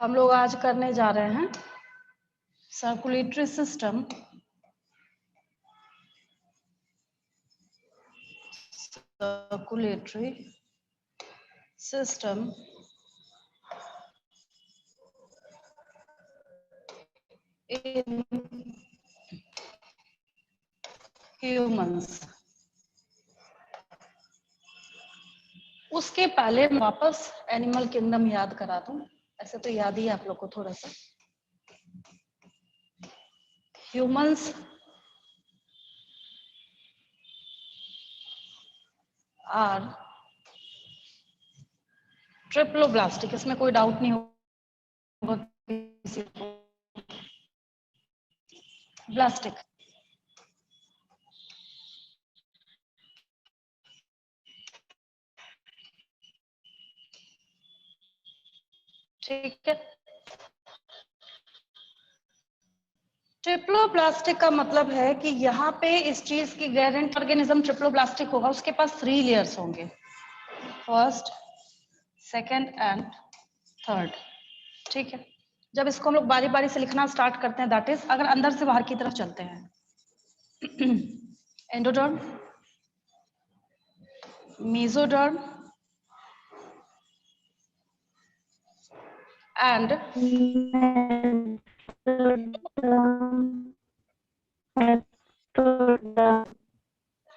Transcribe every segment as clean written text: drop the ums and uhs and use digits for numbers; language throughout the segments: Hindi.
हम लोग आज करने जा रहे हैं सर्कुलेटरी सिस्टम, इन ह्यूमंस। उसके पहले वापस एनिमल किंगडम याद करा दूं, ऐसे तो याद ही है आप लोग को थोड़ा सा। ह्यूमंस आर ट्रिप्लोब्लास्टिक, इसमें कोई डाउट नहीं होगा किसी को। ब्लास्टिक, ठीक है। ट्रिप्लोब्लास्टिक का मतलब है कि यहाँ पे इस चीज की गारंटी ऑर्गेनिज्म ट्रिप्लोब्लास्टिक होगा, उसके पास 3 लेयर्स होंगे, फर्स्ट, सेकेंड एंड थर्ड, ठीक है। जब इसको हम लोग बारी बारी से लिखना स्टार्ट करते हैं, दैट इज अगर अंदर से बाहर की तरफ चलते हैं, एंडोडर्म, मेसोडर्म एंड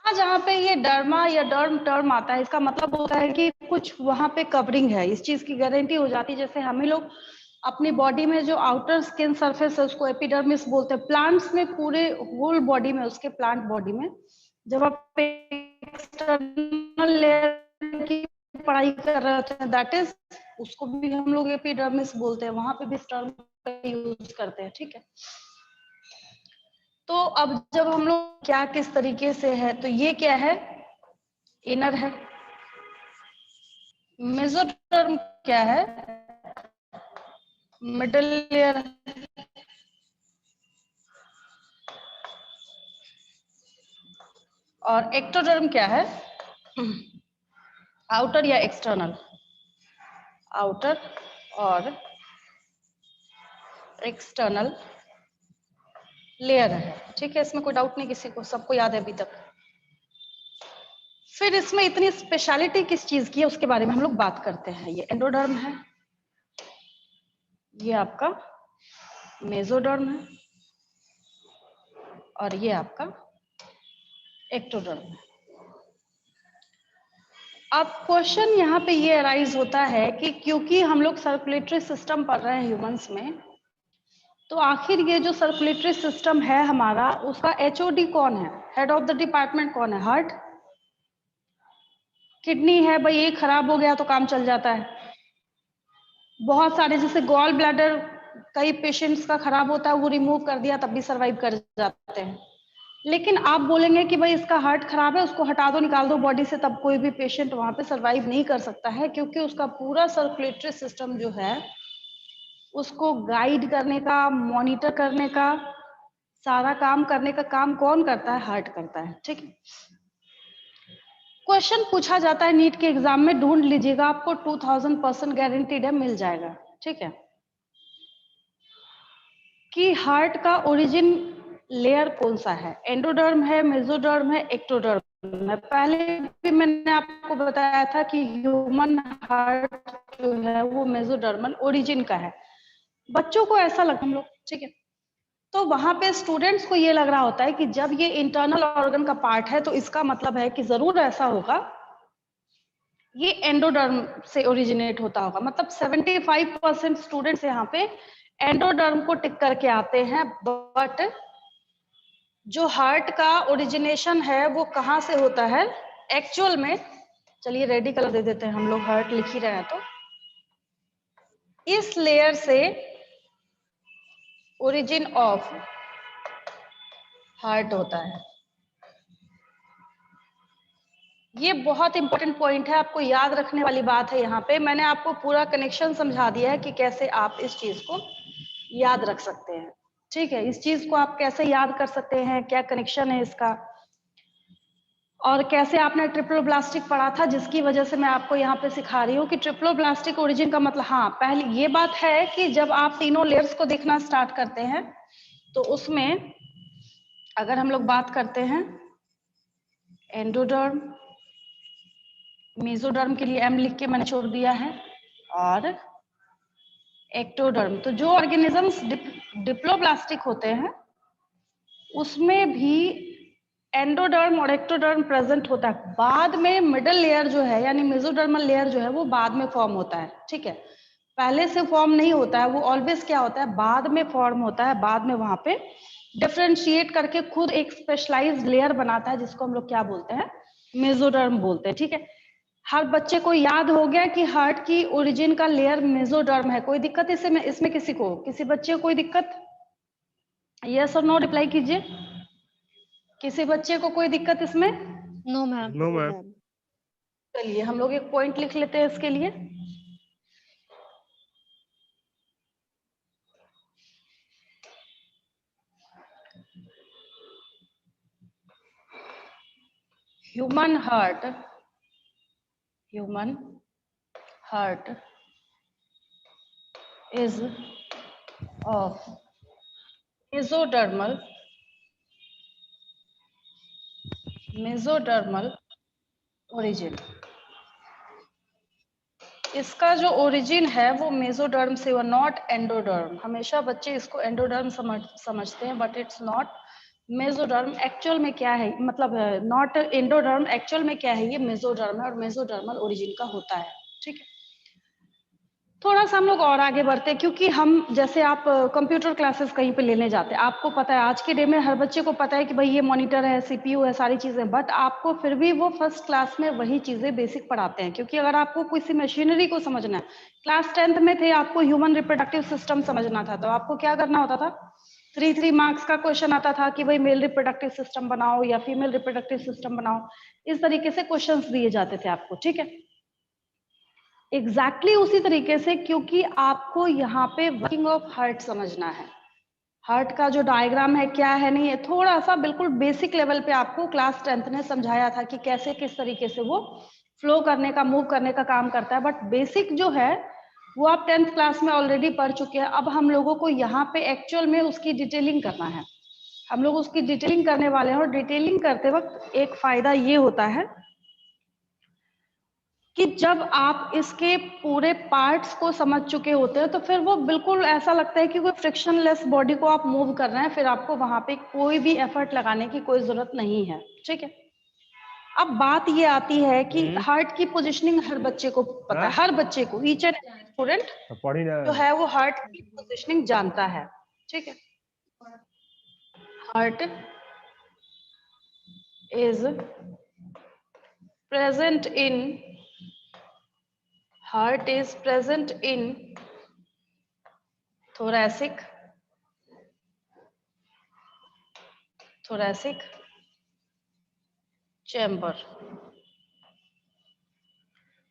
जहाँ पे ये डर्मा या डर्म टर्म आता है, इसका मतलब होता है कि कुछ वहां पे कवरिंग है, इस चीज की गारंटी हो जाती है। जैसे हमें लोग अपनी बॉडी में जो आउटर स्किन सरफेस है उसको एपिडर्मिस बोलते हैं। प्लांट्स में पूरे होल बॉडी में, उसके प्लांट बॉडी में जब आप एक्सटर्नल लेयर की पढ़ाई कर रहे होते हैं, दैट इज उसको भी हम लोग एपिडर्मिस बोलते हैं, वहां पे भी इस टर्म का यूज करते हैं, ठीक है। तो अब जब हम लोग क्या किस तरीके से है, तो ये क्या है, इनर है। मेसोडर्म क्या है, मिडिल लेयर। और एक्टोडर्म क्या है, आउटर या एक्सटर्नल, आउटर और एक्सटर्नल लेयर है, ठीक है। इसमें कोई डाउट नहीं किसी को, सबको याद है अभी तक। फिर इसमें इतनी स्पेशलिटी किस चीज की है उसके बारे में हम लोग बात करते हैं। ये एंडोडर्म है, ये आपका मेसोडर्म है, और ये आपका एक्टोडर्म है। अब क्वेश्चन यहाँ पे ये अराइज होता है कि क्योंकि हम लोग सर्कुलेटरी सिस्टम पढ़ रहे हैं ह्यूमंस में, तो आखिर ये जो सर्कुलेटरी सिस्टम है हमारा, उसका एचओडी कौन है, हेड ऑफ द डिपार्टमेंट कौन है, हार्ट, किडनी है भाई, ये खराब हो गया तो काम चल जाता है। बहुत सारे जैसे गॉल ब्लैडर कई पेशेंट्स का खराब होता है, वो रिमूव कर दिया तब भी सर्वाइव कर जाते हैं। लेकिन आप बोलेंगे कि भाई इसका हार्ट खराब है, उसको हटा दो, निकाल दो बॉडी से, तब कोई भी पेशेंट वहां पे सर्वाइव नहीं कर सकता है, क्योंकि उसका पूरा सर्कुलेटरी सिस्टम जो है उसको गाइड करने का, मॉनिटर करने का, सारा काम करने का काम कौन करता है, हार्ट करता है, ठीक है। क्वेश्चन पूछा जाता है नीट के एग्जाम में, ढूंढ लीजिएगा, आपको 2000% गारंटीड है, मिल जाएगा, ठीक है, कि हार्ट का ओरिजिन लेयर कौन सा है, एंडोडर्म है, मेसोडर्म है, एक्टोडर्म है। पहले भी मैंने आपको बताया था कि ह्यूमन हार्ट जो है वो मेसोडर्मल ओरिजिन का है। बच्चों को ऐसा लगता हम लोग, ठीक है, तो वहां पे स्टूडेंट्स को ये लग रहा होता है कि जब ये इंटरनल ऑर्गन का पार्ट है तो इसका मतलब है कि जरूर ऐसा होगा ये एंडोडर्म से ओरिजिनेट होता होगा। मतलब 75% स्टूडेंट्स यहाँ पे एंडोडर्म को टिक करके आते हैं, बट जो हार्ट का ओरिजिनेशन है वो कहाँ से होता है एक्चुअल में। चलिए रेडी कलर दे देते हैं हम लोग, हार्ट लिख ही रहे हैं तो इस लेयर से ओरिजिन ऑफ हार्ट होता है। ये बहुत इंपॉर्टेंट पॉइंट है, आपको याद रखने वाली बात है। यहाँ पे मैंने आपको पूरा कनेक्शन समझा दिया है कि कैसे आप इस चीज को याद रख सकते हैं, ठीक है। इस चीज को आप कैसे याद कर सकते हैं, क्या कनेक्शन है इसका। और कैसे आपने ट्रिप्लोब्लास्टिक पढ़ा था, जिसकी वजह से मैं आपको यहाँ पे सिखा रही हूँ कि ट्रिप्लोब्लास्टिक ओरिजिन का मतलब, हाँ पहले ये बात है कि जब आप तीनों लेयर्स को देखना स्टार्ट करते हैं तो उसमें अगर हम लोग बात करते हैं एंडोडर्म, मेसोडर्म के लिए एम लिख के मैंने छोड़ दिया है, और एक्टोडर्म, तो जो ऑर्गेनिजम्स डिप्लोब्लास्टिक होते हैं उसमें भी एंडोडर्म और एक्टोडर्म प्रेजेंट होता है। बाद में मिडल लेयर जो है यानी मेसोडर्मल लेयर जो है वो बाद में फॉर्म होता है, ठीक है, पहले से फॉर्म नहीं होता है, वो ऑलवेज क्या होता है, बाद में फॉर्म होता है, बाद में वहां पे डिफरेंशिएट करके खुद एक स्पेशलाइज्ड लेयर बनाता है, जिसको हम लोग क्या बोलते हैं, मेसोडर्म बोलते हैं, ठीक है। हर बच्चे को याद हो गया कि हार्ट की ओरिजिन का लेयर मेसोडर्म है। कोई दिक्कत इसमें किसी को, किसी बच्चे को कोई दिक्कत? यस और नो रिप्लाई कीजिए। किसी बच्चे को कोई दिक्कत इसमें? No ma'am. No ma'am. चलिए हम लोग एक पॉइंट लिख लेते हैं इसके लिए। Human heart is of mesodermal origin। इसका जो ओरिजिन है वो मेसोडर्म से हुआ, नॉट एंडोडर्म। हमेशा बच्चे इसको एंडोडर्म समझते हैं, but it's not mesoderm. Actual में क्या है, मतलब नॉट एंडोडर्म, एक्चुअल में क्या है, ये मेसोडर्म है और मेसोडर्मल ओरिजिन का होता है, ठीक है। थोड़ा सा हम लोग और आगे बढ़ते हैं, क्योंकि हम जैसे आप कंप्यूटर क्लासेस कहीं पे लेने जाते हैं, आपको पता है आज के डे में हर बच्चे को पता है कि भाई ये मॉनिटर है, सीपीयू है, सारी चीजें, बट आपको फिर भी वो फर्स्ट क्लास में वही चीजें बेसिक पढ़ाते हैं। क्योंकि अगर आपको किसी मशीनरी को समझना है, क्लास 10th में थे, आपको ह्यूमन रिप्रोडक्टिव सिस्टम समझना था, तो आपको क्या करना होता था, 3 मार्क्स का क्वेश्चन आता था कि भाई मेल रिप्रोडक्टिव सिस्टम बनाओ या फीमेल रिप्रोडक्टिव सिस्टम बनाओ, इस तरीके से क्वेश्चन दिए जाते थे आपको, ठीक है। एग्जैक्टली उसी तरीके से, क्योंकि आपको यहाँ पे वर्किंग ऑफ हार्ट समझना है, हार्ट का जो डायग्राम है क्या है नहीं है, थोड़ा सा बिल्कुल बेसिक लेवल पे आपको क्लास 10th ने समझाया था कि कैसे किस तरीके से वो फ्लो करने का, मूव करने का काम करता है। बट बेसिक जो है वो आप 10th क्लास में ऑलरेडी पढ़ चुके हैं। अब हम लोगों को यहाँ पे एक्चुअल में उसकी डिटेलिंग करना है, हम लोग उसकी डिटेलिंग करने वाले हैं। और डिटेलिंग करते वक्त एक फायदा ये होता है कि जब आप इसके पूरे पार्ट्स को समझ चुके होते हैं तो फिर वो बिल्कुल ऐसा लगता है कि कोई फ्रिक्शनलेस बॉडी को आप मूव कर रहे हैं, फिर आपको वहां पे कोई भी एफर्ट लगाने की कोई जरूरत नहीं है, ठीक है। अब बात ये आती है कि हार्ट की पोजीशनिंग हर बच्चे को पता है, हर बच्चे को, ईच एंड स्टूडेंट जो है वो हार्ट की पोजीशनिंग जानता है, ठीक है। Heart is present in Heart is present in thoracic chamber।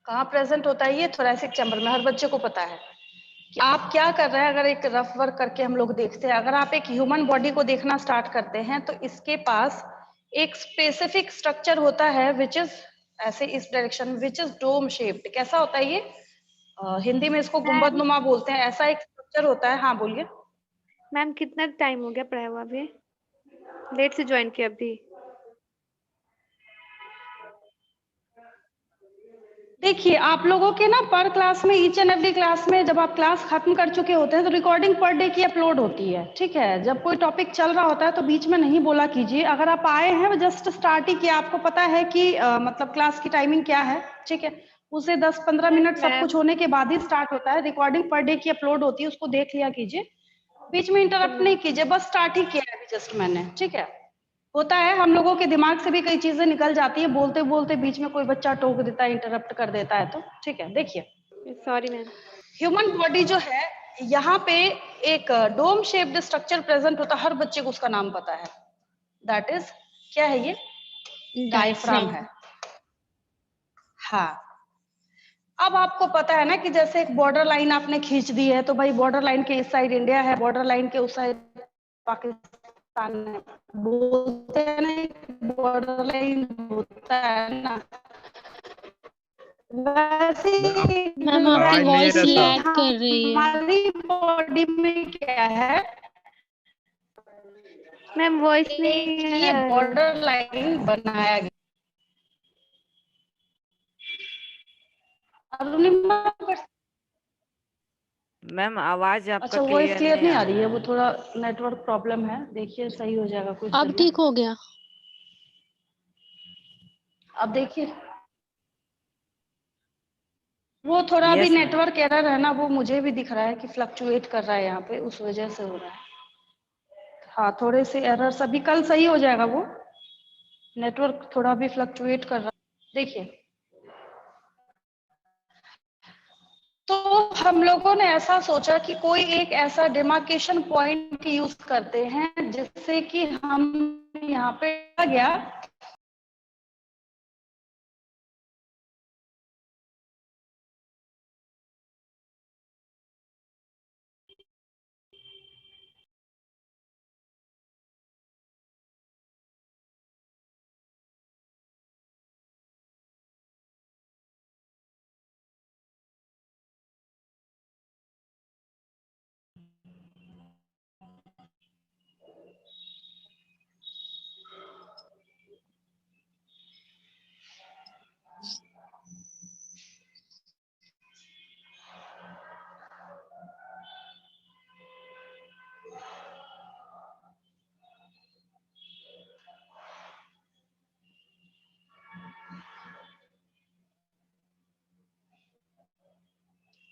कहाँ प्रेजेंट होता है ये? थोरैसिक चैम्बर में। हर बच्चे को पता है कि आप क्या कर रहे हैं। अगर एक रफ वर्क करके हम लोग देखते हैं, अगर आप एक ह्यूमन बॉडी को देखना स्टार्ट करते हैं तो इसके पास एक स्पेसिफिक स्ट्रक्चर होता है विच इज ऐसे इस direction, which is dome shaped. कैसा होता है ये? हिंदी में इसको गुंबद नुमा बोलते हैं, ऐसा एक स्ट्रक्चर होता है। हाँ बोलिए मैम। कितना टाइम हो गया पढ़ाया हुआ? अभी लेट से ज्वाइन किया अभी। देखिए आप लोगों के ना पर क्लास में, ईच एंड एवरी क्लास में जब आप क्लास खत्म कर चुके होते हैं तो रिकॉर्डिंग पर डे की अपलोड होती है, ठीक है। जब कोई टॉपिक चल रहा होता है तो बीच में नहीं बोला कीजिए। अगर आप आए हैं जस्ट स्टार्ट ही किया, आपको पता है कि मतलब क्लास की टाइमिंग क्या है, ठीक है, उसे 10-15 मिनट सब कुछ होने के बाद ही स्टार्ट होता है। रिकॉर्डिंग पर डे की अपलोड होती है, उसको देख लिया कीजिए, बीच में इंटरप्ट नहीं कीजिए। बस स्टार्ट ही किया है अभी जस्ट मैंने, ठीक है। होता है हम लोगों के दिमाग से भी कई चीजें निकल जाती है, बोलते बोलते बीच में कोई बच्चा टोक देता है, इंटरप्ट कर देता है, तो ठीक है। देखिए सॉरी मैम। ह्यूमन बॉडी जो है, यहाँ पे एक डोम शेप्ड स्ट्रक्चर प्रेजेंट होता है, हर बच्चे को उसका नाम पता है। दैट इज, क्या है ये? डायफ्राम है। हाँ, अब आपको पता है ना कि जैसे एक बॉर्डर लाइन आपने खींच दी है, तो भाई बॉर्डर लाइन के इस साइड इंडिया है, बॉर्डर लाइन के उस साइड पाकिस्तान बोलते हैं ना, बॉर्डर लाइन होता है ना, वैसे मैम आपकी आवाज नहीं आ वॉइस रहा लैग साहब। कर रही है। हमारी बॉडी में क्या है, मैम वॉइस नहीं ये आ रही। बॉर्डर लाइन बनाया गया। अरुणिमा, मैम आवाज आपका अच्छा वॉइस क्लियर नहीं आ रही है, रहा वो थोड़ा नेटवर्क प्रॉब्लम है, देखिए सही हो जाएगा कुछ अब देर में। ठीक हो गया। अब देखिए, वो थोड़ा भी यस मैम। नेटवर्क एरर है ना, वो मुझे भी दिख रहा है कि फ्लक्चुएट कर रहा है यहाँ पे, उस वजह से हो रहा है। हाँ, थोड़े से एरर सभी, कल सही हो जाएगा वो, नेटवर्क थोड़ा भी फ्लक्चुएट कर रहा है। देखिए, तो हम लोगों ने ऐसा सोचा कि कोई एक ऐसा डिमार्केशन पॉइंट यूज करते हैं जिससे कि हम यहाँ पे आ गया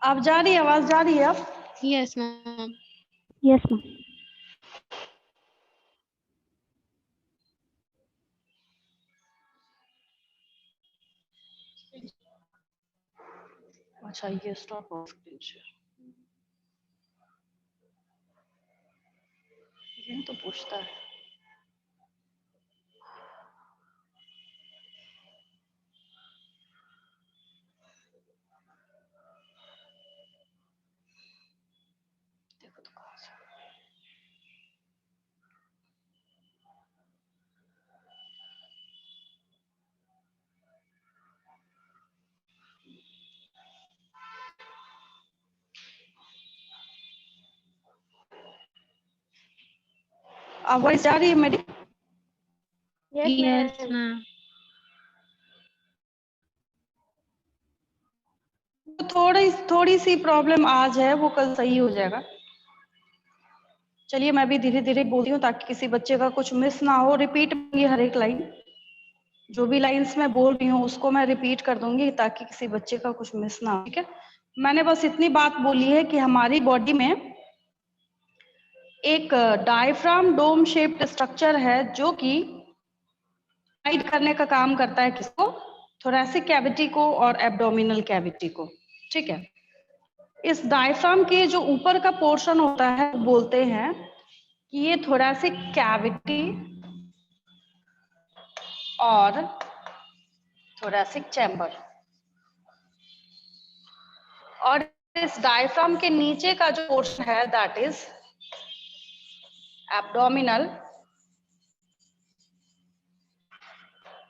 अब जा रही है आवाज, जा रही है अब? Yes ma'am. Yes ma'am. अच्छा, ये स्टॉप हो स्क्रीन शेयर, ये तो पूछता है। देखो तो कहाँ से। आवाज जा रही है मेरी? Yes ma'am. थोड़ी सी प्रॉब्लम आज है, वो कल सही हो जाएगा। चलिए, मैं भी धीरे धीरे बोलती हूँ ताकि किसी बच्चे का कुछ मिस ना हो। रिपीट ये हर एक लाइन, जो भी लाइंस मैं बोल रही हूँ उसको मैं रिपीट कर दूंगी ताकि किसी बच्चे का कुछ मिस ना हो, ठीक है? मैंने बस इतनी बात बोली है कि हमारी बॉडी में एक डायफ्राम डोम शेप्ड स्ट्रक्चर है जो कि गाइड करने का काम करता है, किसको? थोरैसिक कैविटी को और एब्डोमिनल कैविटी को, ठीक है? इस डायफ्राम के जो ऊपर का पोर्शन होता है वो बोलते हैं कि ये थोरैसिक कैविटी और थोरैसिक चैम्बर, और इस डायफ्राम के नीचे का जो पोर्शन है दैट इज एब्डोमिनल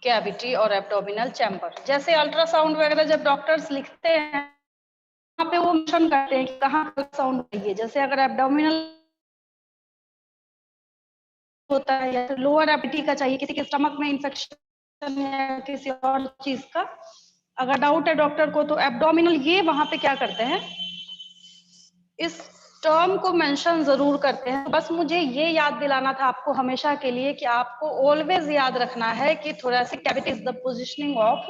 कैविटी और एब्डोमिनल चैम्बर। जैसे अल्ट्रासाउंड वगैरह जब डॉक्टर्स लिखते हैं, वहाँ पे वो मेंशन करते हैं कि कहाँ अल्ट्रासाउंड चाहिए, जैसे अगर एब्डोमिनल होता है या फिर लोअर एबिटी का चाहिए, किसी के स्टमक में इंफेक्शन है किसी और चीज का, अगर डाउट है डॉक्टर को तो एब्डोमिनल, ये वहां पे क्या करते हैं, इस टर्म को मेंशन जरूर करते हैं। बस मुझे ये याद दिलाना था आपको हमेशा के लिए कि आपको ऑलवेज याद रखना है कि thoracic cavity is the positioning of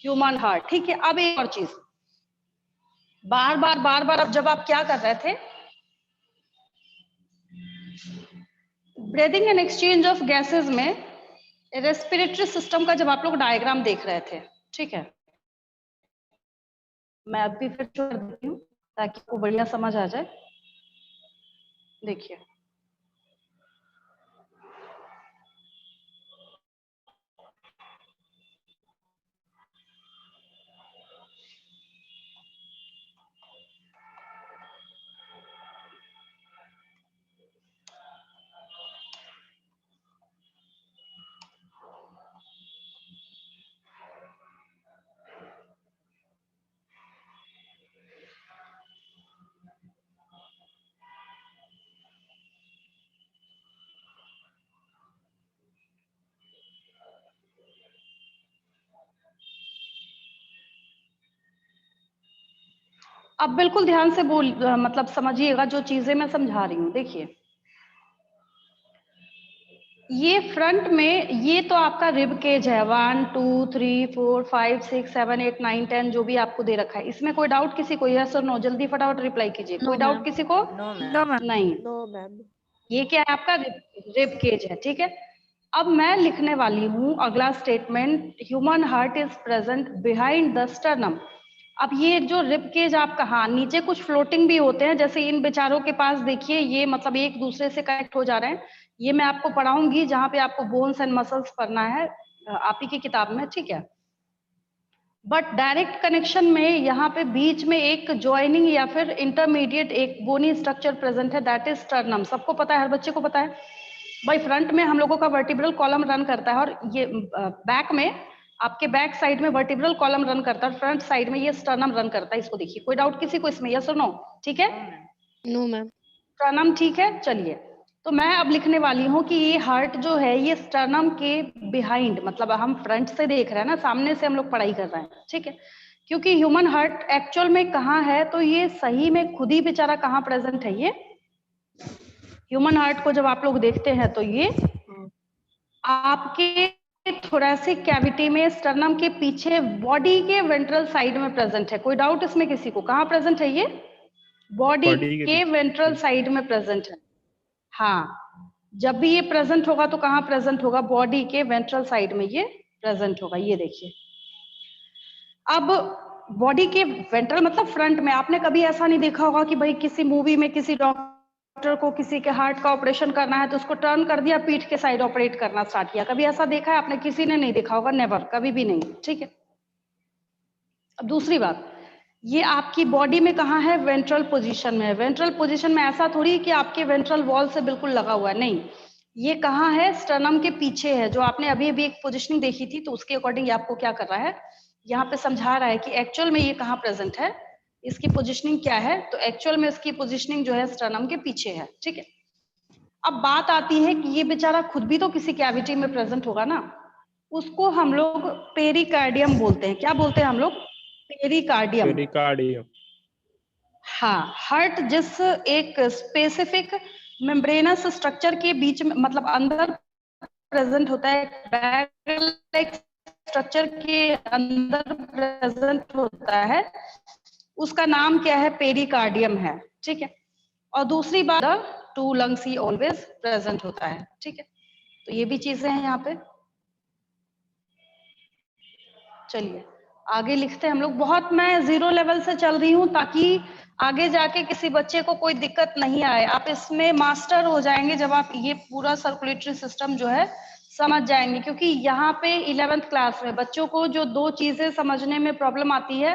human heart, ठीक है? अब एक और चीज, बार बार अब जब आप क्या कर रहे थे, breathing and exchange of gases में रेस्पिरेटरी सिस्टम का जब आप लोग डायग्राम देख रहे थे, ठीक है? मैं अभी फिर छोड़ देती हूँ ताकि आपको बढ़िया समझ आ जाए। देखिए, अब बिल्कुल ध्यान से मतलब समझिएगा जो चीजें मैं समझा रही हूँ। देखिए, ये फ्रंट में ये तो आपका रिब केज है, 1 2 3 4 5 6 7 8 9 10 जो भी आपको दे रखा है। इसमें कोई डाउट किसी को? यस और नो, जल्दी फटाफट रिप्लाई कीजिए। No, कोई डाउट ma'am. किसी को? No ma'am. No ma'am. नहीं। No ma'am. ये क्या है? आपका रिब केज है, ठीक है। अब मैं लिखने वाली हूँ अगला statement, human heart is present behind the sternum. अब ये जो रिब केज आपका, हाँ नीचे कुछ फ्लोटिंग भी होते हैं, जैसे इन बेचारों के पास देखिए ये मतलब एक दूसरे से कनेक्ट हो जा रहे हैं। ये मैं आपको पढ़ाऊंगी जहाँ पे आपको बोन्स एंड मसल्स पढ़ना है आप ही की किताब में, ठीक है। बट डायरेक्ट कनेक्शन में यहाँ पे बीच में एक ज्वाइनिंग या फिर इंटरमीडिएट एक बोनी स्ट्रक्चर प्रेजेंट है, दैट इज स्टर्नम। सबको पता है, हर बच्चे को पता है भाई। फ्रंट में हम लोगों का वर्टिब्रल कॉलम रन करता है और ये बैक में, आपके बैक साइड में वर्टिब्रल कॉलम रन करता है, फ्रंट साइड में ये स्टर्नम रन करता है। इसको देखिए, कोई डाउट किसी को इसमें? यस और नो? ठीक है, No, ma'am. स्टर्नम ठीक है। चलिए, तो मैं अब लिखने वाली हूँ कि ये हार्ट जो है ये स्टर्नम के बिहाइंड, मतलब हम फ्रंट से देख रहे हैं ना, सामने से हम लोग पढ़ाई कर रहे हैं, ठीक है। क्योंकि ह्यूमन हार्ट एक्चुअल में कहाँ है, तो ये सही में खुद ही बेचारा कहाँ प्रेजेंट है। ये ह्यूमन हार्ट को जब आप लोग देखते हैं तो ये आपके थोरैसिक कैविटी में स्टर्नम के पीछे बॉडी के वेंट्रल साइड में प्रेजेंट है। कोई डाउट इसमें किसी को? कहाँ प्रेजेंट है ये? बॉडी के वेंट्रल साइड में प्रेजेंट है। हाँ, जब भी ये प्रेजेंट होगा तो कहाँ प्रेजेंट होगा? बॉडी के वेंट्रल साइड में ये प्रेजेंट होगा। ये देखिए, अब बॉडी के वेंट्रल मतलब फ्रंट में। आपने कभी ऐसा नहीं देखा होगा कि भाई किसी मूवी में किसी डॉक्टर को किसी के हार्ट का ऑपरेशन करना है तो उसको टर्न कर दिया, पीठ के साइड ऑपरेट करना स्टार्ट किया। कभी ऐसा देखा है आपने? किसी ने नहीं देखा होगा, नेवर, कभी भी नहीं, ठीक है। अब दूसरी बात, ये आपकी बॉडी में कहाँ है? वेंट्रल पोजीशन में है। वेंट्रल पोजीशन में ऐसा थोड़ी कि आपके वेंट्रल वॉल से बिल्कुल लगा हुआ है, नहीं। ये कहाँ है? स्टर्नम के पीछे है। जो आपने अभी अभी एक पोजीशनिंग देखी थी, तो उसके अकॉर्डिंग आपको क्या कर रहा है, यहाँ पे समझा रहा है कि एक्चुअल में ये कहाँ प्रेजेंट है, इसकी पोजीशनिंग क्या है। तो एक्चुअल में इसकी पोजीशनिंग जो है स्टर्नम के पीछे है, ठीक है। अब बात आती है कि ये बेचारा खुद भी तो किसी कैविटी में प्रेजेंट होगा ना, उसको हम लोग पेरिकार्डियम बोलते हैं। क्या बोलते हैं हम लोग? पेरिकार्डियम। पेरिकार्डियम। हाँ, हार्ट जिस एक स्पेसिफिक मेम्ब्रेनस स्ट्रक्चर के बीच में, मतलब अंदर प्रेजेंट होता है, बैग स्ट्रक्चर के अंदर प्रेजेंट होता है, उसका नाम क्या है? पेरिकार्डियम है, ठीक है। और दूसरी बात, टू लंग्स ही ऑलवेज प्रेजेंट होता है, ठीक है। तो ये भी चीजें हैं यहाँ पे। चलिए आगे लिखते हैं हम लोग। बहुत मैं जीरो लेवल से चल रही हूँ ताकि आगे जाके किसी बच्चे को कोई दिक्कत नहीं आए। आप इसमें मास्टर हो जाएंगे जब आप ये पूरा सर्कुलेटरी सिस्टम जो है समझ जाएंगे। क्योंकि यहाँ पे 11th क्लास में बच्चों को जो दो चीजें समझने में प्रॉब्लम आती है,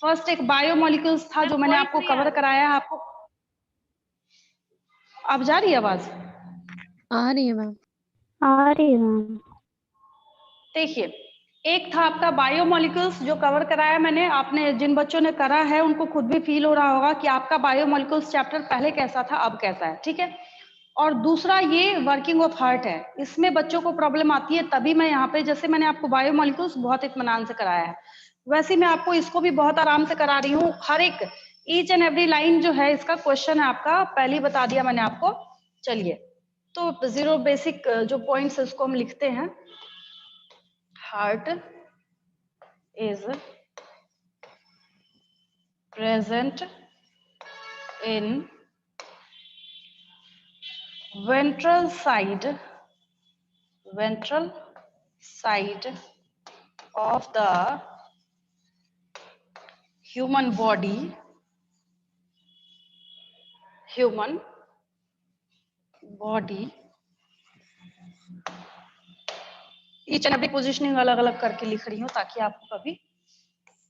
फर्स्ट एक बायोमोलिक्यूल्स था जो मैंने आपको कवर कराया। आपको अब जा रही है आवाज? आ रही है मैम। आ रही है मैम। देखिए, एक था आपका बायोमोलिक्यूल्स जो कवर कराया मैंने। आपने जिन बच्चों ने करा है उनको खुद भी फील हो रहा होगा कि आपका बायोमोलिक्यूल्स चैप्टर पहले कैसा था, अब कैसा है, ठीक है। और दूसरा ये वर्किंग ऑफ हार्ट है, इसमें बच्चों को प्रॉब्लम आती है। तभी मैं यहाँ पे, जैसे मैंने आपको बायोमोलिक्यूल्स बहुत इत्मीनान से कराया है, वैसे मैं आपको इसको भी बहुत आराम से करा रही हूँ। हर एक ईच एंड एवरी लाइन जो है इसका क्वेश्चन है आपका, पहले ही बता दिया मैंने आपको। चलिए, तो जीरो बेसिक जो पॉइंट्स इसको हम लिखते हैं। Heart is present in ventral side of the human body. Each and every positioning अलग अलग करके लिख रही हूँ ताकि आपको कभी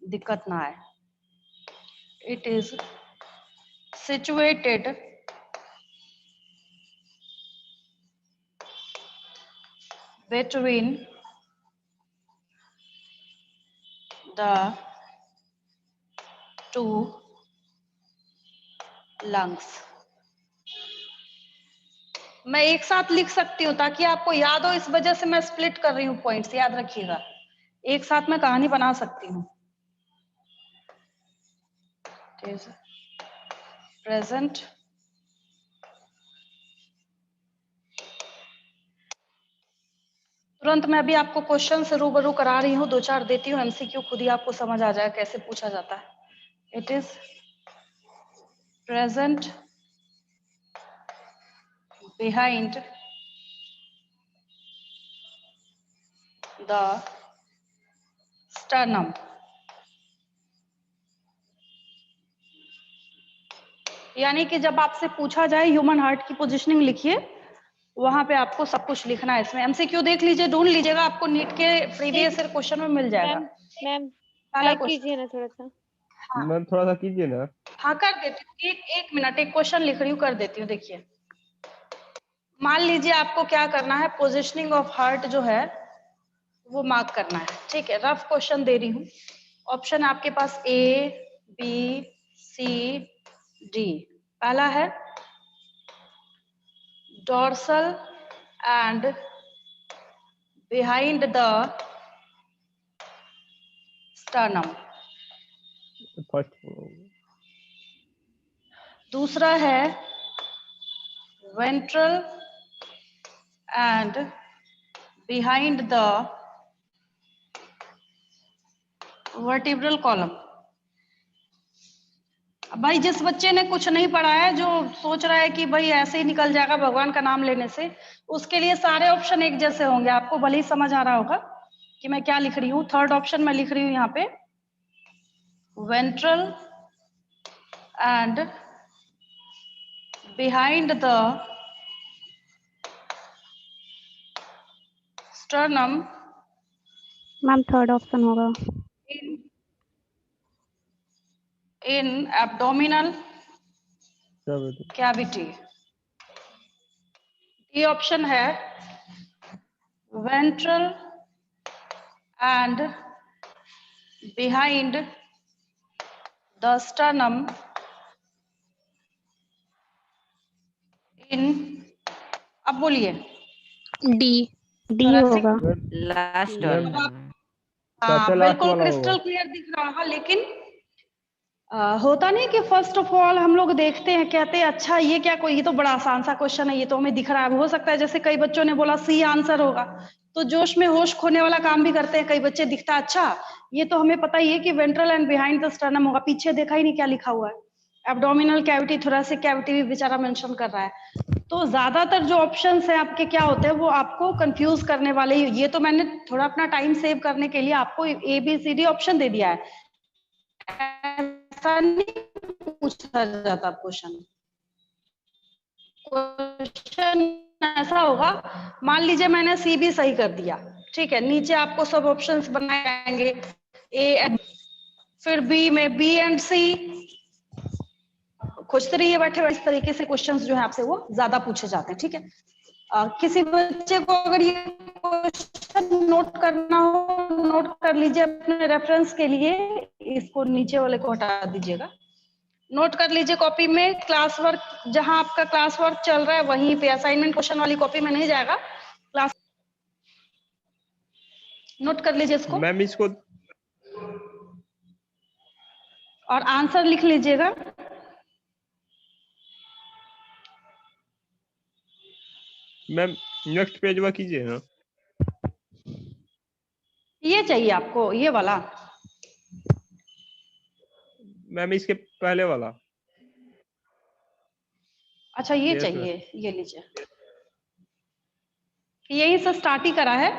दिक्कत ना आए। It is situated between the two lungs। मैं एक साथ लिख सकती हूँ ताकि आपको याद हो, इस वजह से मैं स्प्लिट कर रही हूँ पॉइंट्स, याद रखिएगा। एक साथ मैं कहानी बना सकती हूँ। It is present. तुरंत मैं अभी आपको क्वेश्चन से रूबरू करा रही हूँ, 2-4 देती हूँ एमसीक्यू, खुद ही आपको समझ आ जाएगा कैसे पूछा जाता है। It is present behind the sternum. यानी कि जब आपसे पूछा जाए ह्यूमन हार्ट की पोजीशनिंग लिखिए, वहां पे आपको सब कुछ लिखना है। इसमें एमसीक्यू देख लीजिए, ढूंढ लीजिएगा, आपको नीट के प्रीवियस ईयर क्वेश्चन में मिल जाएगा। मैम पहला टाइप क्वेश्चन कीजिए ना थोड़ा सा। मैम थोड़ा सा कीजिए ना। हाँ कर देती हूँ, एक मिनट, एक क्वेश्चन लिख रही हूँ, कर देती हूँ। देखिए, मान लीजिए आपको क्या करना है, पोजीशनिंग ऑफ हार्ट जो है वो मार्क करना है, ठीक है। रफ क्वेश्चन दे रही हूँ, ऑप्शन आपके पास ए बी सी डी। पहला है dorsal and behind the sternum. First. दूसरा है ventral and behind the vertebral column. भाई जिस बच्चे ने कुछ नहीं पढ़ा है, जो सोच रहा है कि भाई ऐसे ही निकल जाएगा भगवान का नाम लेने से, उसके लिए सारे ऑप्शन एक जैसे होंगे। आपको भले ही समझ आ रहा होगा कि मैं क्या लिख रही हूँ। थर्ड ऑप्शन मैं लिख रही हूँ यहाँ पे ventral and behind the sternum ma'am third option होगा। In abdominal cavity. ये ऑप्शन है ventral and behind the sternum in, अब बोलिए, डी। डी होगा। लास्ट मैम वाला। हाँ सबसे लास्ट बिल्कुल वाला क्रिस्टल होगा। क्लियर दिख रहा होगा, लेकिन होता नहीं कि फर्स्ट ऑफ ऑल हम लोग देखते हैं, कहते हैं अच्छा ये क्या, कोई ये तो बड़ा आसान सा क्वेश्चन है, ये तो हमें दिख रहा है। हो सकता है जैसे कई बच्चों ने बोला सी आंसर होगा, तो जोश में होश खोने वाला काम भी करते हैं कई बच्चे, दिखता है अच्छा ये तो हमें पता ही है कि ventral and behind the sternum होगा, पीछे देखा ही नहीं क्या लिखा हुआ है। एब्डोमिनल कैविटी, थोरेसिक कैविटी भी बेचारा मेंशन कर रहा है। तो ज्यादातर जो ऑप्शंस हैं आपके क्या होते हैं, वो आपको कंफ्यूज करने वाले ही। ये तो मैंने थोड़ा अपना टाइम सेव करने के लिए आपको A B C D option दे दिया है, ऐसा नहीं पूछा जाता क्वेश्चन। क्वेश्चन ऐसा होगा, मान लीजिए मैंने सी भी सही कर दिया, ठीक है, नीचे आपको सब ऑप्शंस बनाए जाएंगे ए, फिर बी में बी एंड सी, खोजते रहिए बैठे बैठे। इस तरीके से क्वेश्चंस जो है आपसे वो ज्यादा पूछे जाते हैं, ठीक है। किसी बच्चे को अगर ये क्वेश्चन नोट करना हो, नोट कर लीजिए अपने रेफरेंस के लिए, इसको नीचे वाले को हटा दीजिएगा, नोट कर लीजिए कॉपी में। क्लास वर्क, जहां आपका क्लास वर्क चल रहा है वहीं पे, असाइनमेंट क्वेश्चन वाली कॉपी में नहीं जाएगा, क्लास नोट कर लीजिए इसको मैम इसको और आंसर लिख लीजिएगा। मैम नेक्स्ट पेज में कीजिए ना। ये चाहिए आपको, ये वाला? मैम इसके पहले वाला। अच्छा ये Yes, चाहिए, ये लीजिए, यहीं से स्टार्ट ही करा है।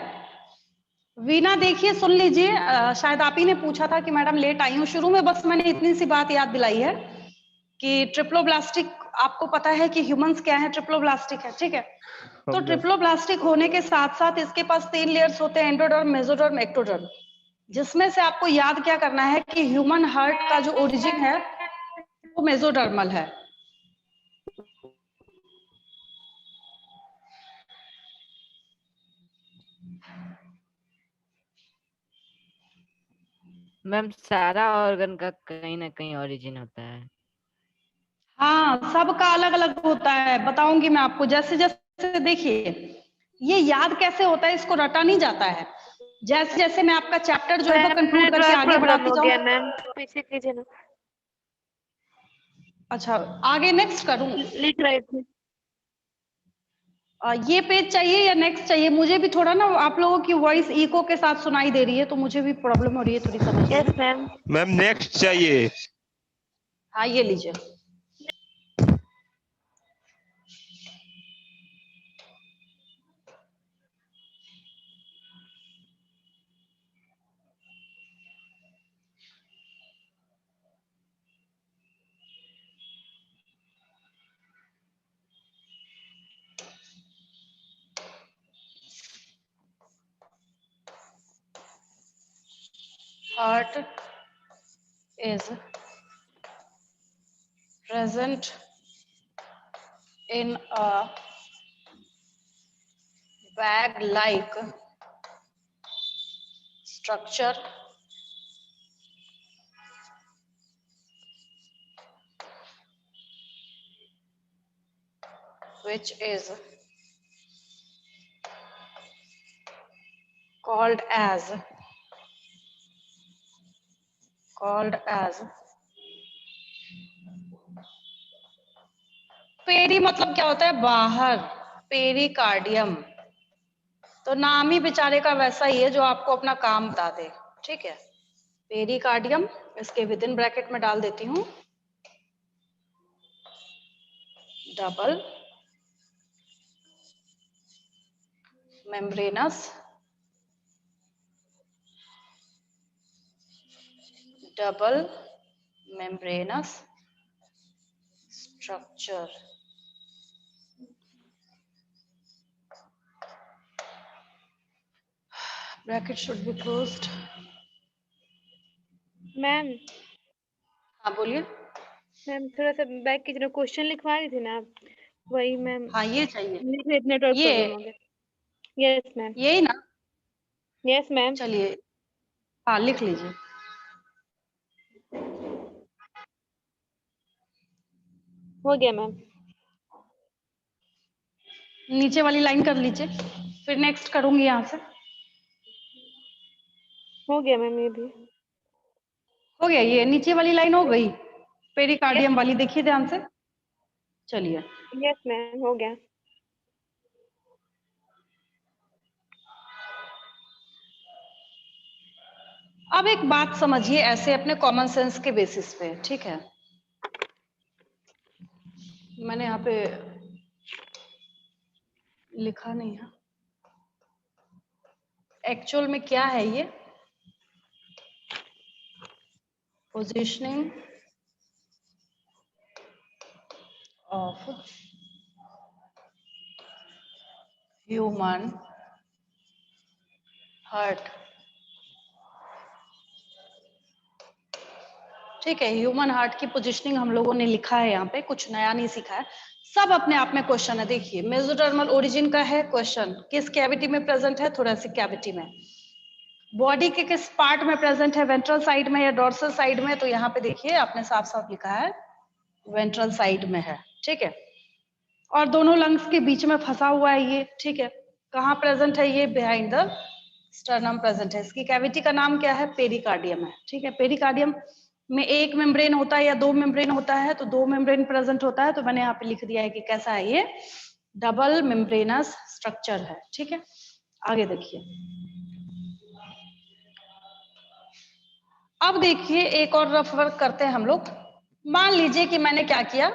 वीना देखिए, सुन लीजिए, शायद आप ही ने पूछा था कि मैडम लेट आई हूँ। शुरू में बस मैंने इतनी सी बात याद दिलाई है कि ट्रिप्लोब्लास्टिक, आपको पता है कि ह्यूमंस क्या है, ट्रिप्लोब्लास्टिक है, ठीक है। तो ट्रिप्लोब्लास्टिक होने के साथ साथ इसके पास 3 लेयर्स होते हैं, एंडोडर्म, मेसोडर्म, एक्टोडर्म, जिसमें से आपको याद क्या करना है कि ह्यूमन हार्ट का जो ओरिजिन है वो मेसोडर्मल है। मैम सारा ऑर्गन का कहीं ना कहीं ओरिजिन होता है। हाँ, सबका अलग अलग होता है, बताऊंगी मैं आपको। जैसे जैसे देखिए, ये याद कैसे होता है, इसको रटा नहीं जाता है। जैसे जैसे मैं आपका चैप्टर जो है वो कंक्लूड करके आगे बढ़ाती हो गया जाऊँ। मैम, पीछे कीजिए ना। अच्छा, आगे नेक्स्ट करूं? लिख रहे थे। ये पेज चाहिए या नेक्स्ट चाहिए? मुझे भी थोड़ा ना आप लोगों की वॉइस इको के साथ सुनाई दे रही है, तो मुझे भी प्रॉब्लम हो रही है थोड़ी समझने यस में। मैम। मैम नेक्स्ट चाहिए। हाँ, ये लीजिए। Heart is present in a bag-like structure which is called as peri मतलब क्या होता है? बाहर, पेरिकार्डियम। तो नाम ही बेचारे का वैसा ही है जो आपको अपना काम बता दे, ठीक है। पेरिकार्डियम, इसके विद इन ब्रैकेट में डाल देती हूँ double membranous structure. Bracket should be closed. Ma'am हाँ बोलिए। मैम थोड़ा सा बैक की तरफ क्वेश्चन लिखवा रही थी ना आप, वही मैम। हाँ ये चाहिए, नेटवर्क ये प्रॉब्लम हो गया। Yes ma'am. यही ना? Yes ma'am. चलिए, हाँ लिख लीजिए। हो गया मैम। नीचे वाली लाइन कर लीजिए, फिर नेक्स्ट करूंगी यहाँ से। हो गया मैम, ये भी हो गया, ये नीचे वाली लाइन हो गई पेरिकार्डियम वाली, देखिए ध्यान से। चलिए, यस मैम हो गया। अब एक बात समझिए ऐसे अपने कॉमन सेंस के बेसिस पे, ठीक है। मैंने यहाँ पे लिखा नहीं है एक्चुअल में क्या है ये। पोजीशनिंग ऑफ ह्यूमन हार्ट, ठीक है। ह्यूमन हार्ट की पोजीशनिंग हम लोगों ने लिखा है यहाँ पे, कुछ नया नहीं सीखा है, सब अपने आप में क्वेश्चन है। देखिए, मेसोडर्मल ओरिजिन का है क्वेश्चन, किस कैविटी में प्रेजेंट है? थोरेसिक कैविटी में। बॉडी के किस पार्ट में प्रेजेंट है? वेंट्रल साइड में या डोर्सल साइड में? तो यहाँ पे देखिए आपने साफ साफ लिखा है वेंट्रल साइड में है, ठीक है। और दोनों लंग्स के बीच में फंसा हुआ है ये, ठीक है। कहाँ प्रेजेंट है ये? बिहाइंड द स्टर्नम प्रेजेंट है। इसकी कैविटी का नाम क्या है? पेरिकार्डियम है, ठीक है। पेरिकार्डियम में एक मेम्ब्रेन होता है या दो मेम्ब्रेन होता है? तो दो मेम्ब्रेन प्रेजेंट होता है, तो मैंने यहाँ पे लिख दिया है कि कैसा है ये, डबल मेम्ब्रेनस स्ट्रक्चर है, ठीक है। आगे देखिए, अब देखिए एक और रफ वर्क करते हैं हम लोग। मान लीजिए कि मैंने क्या किया,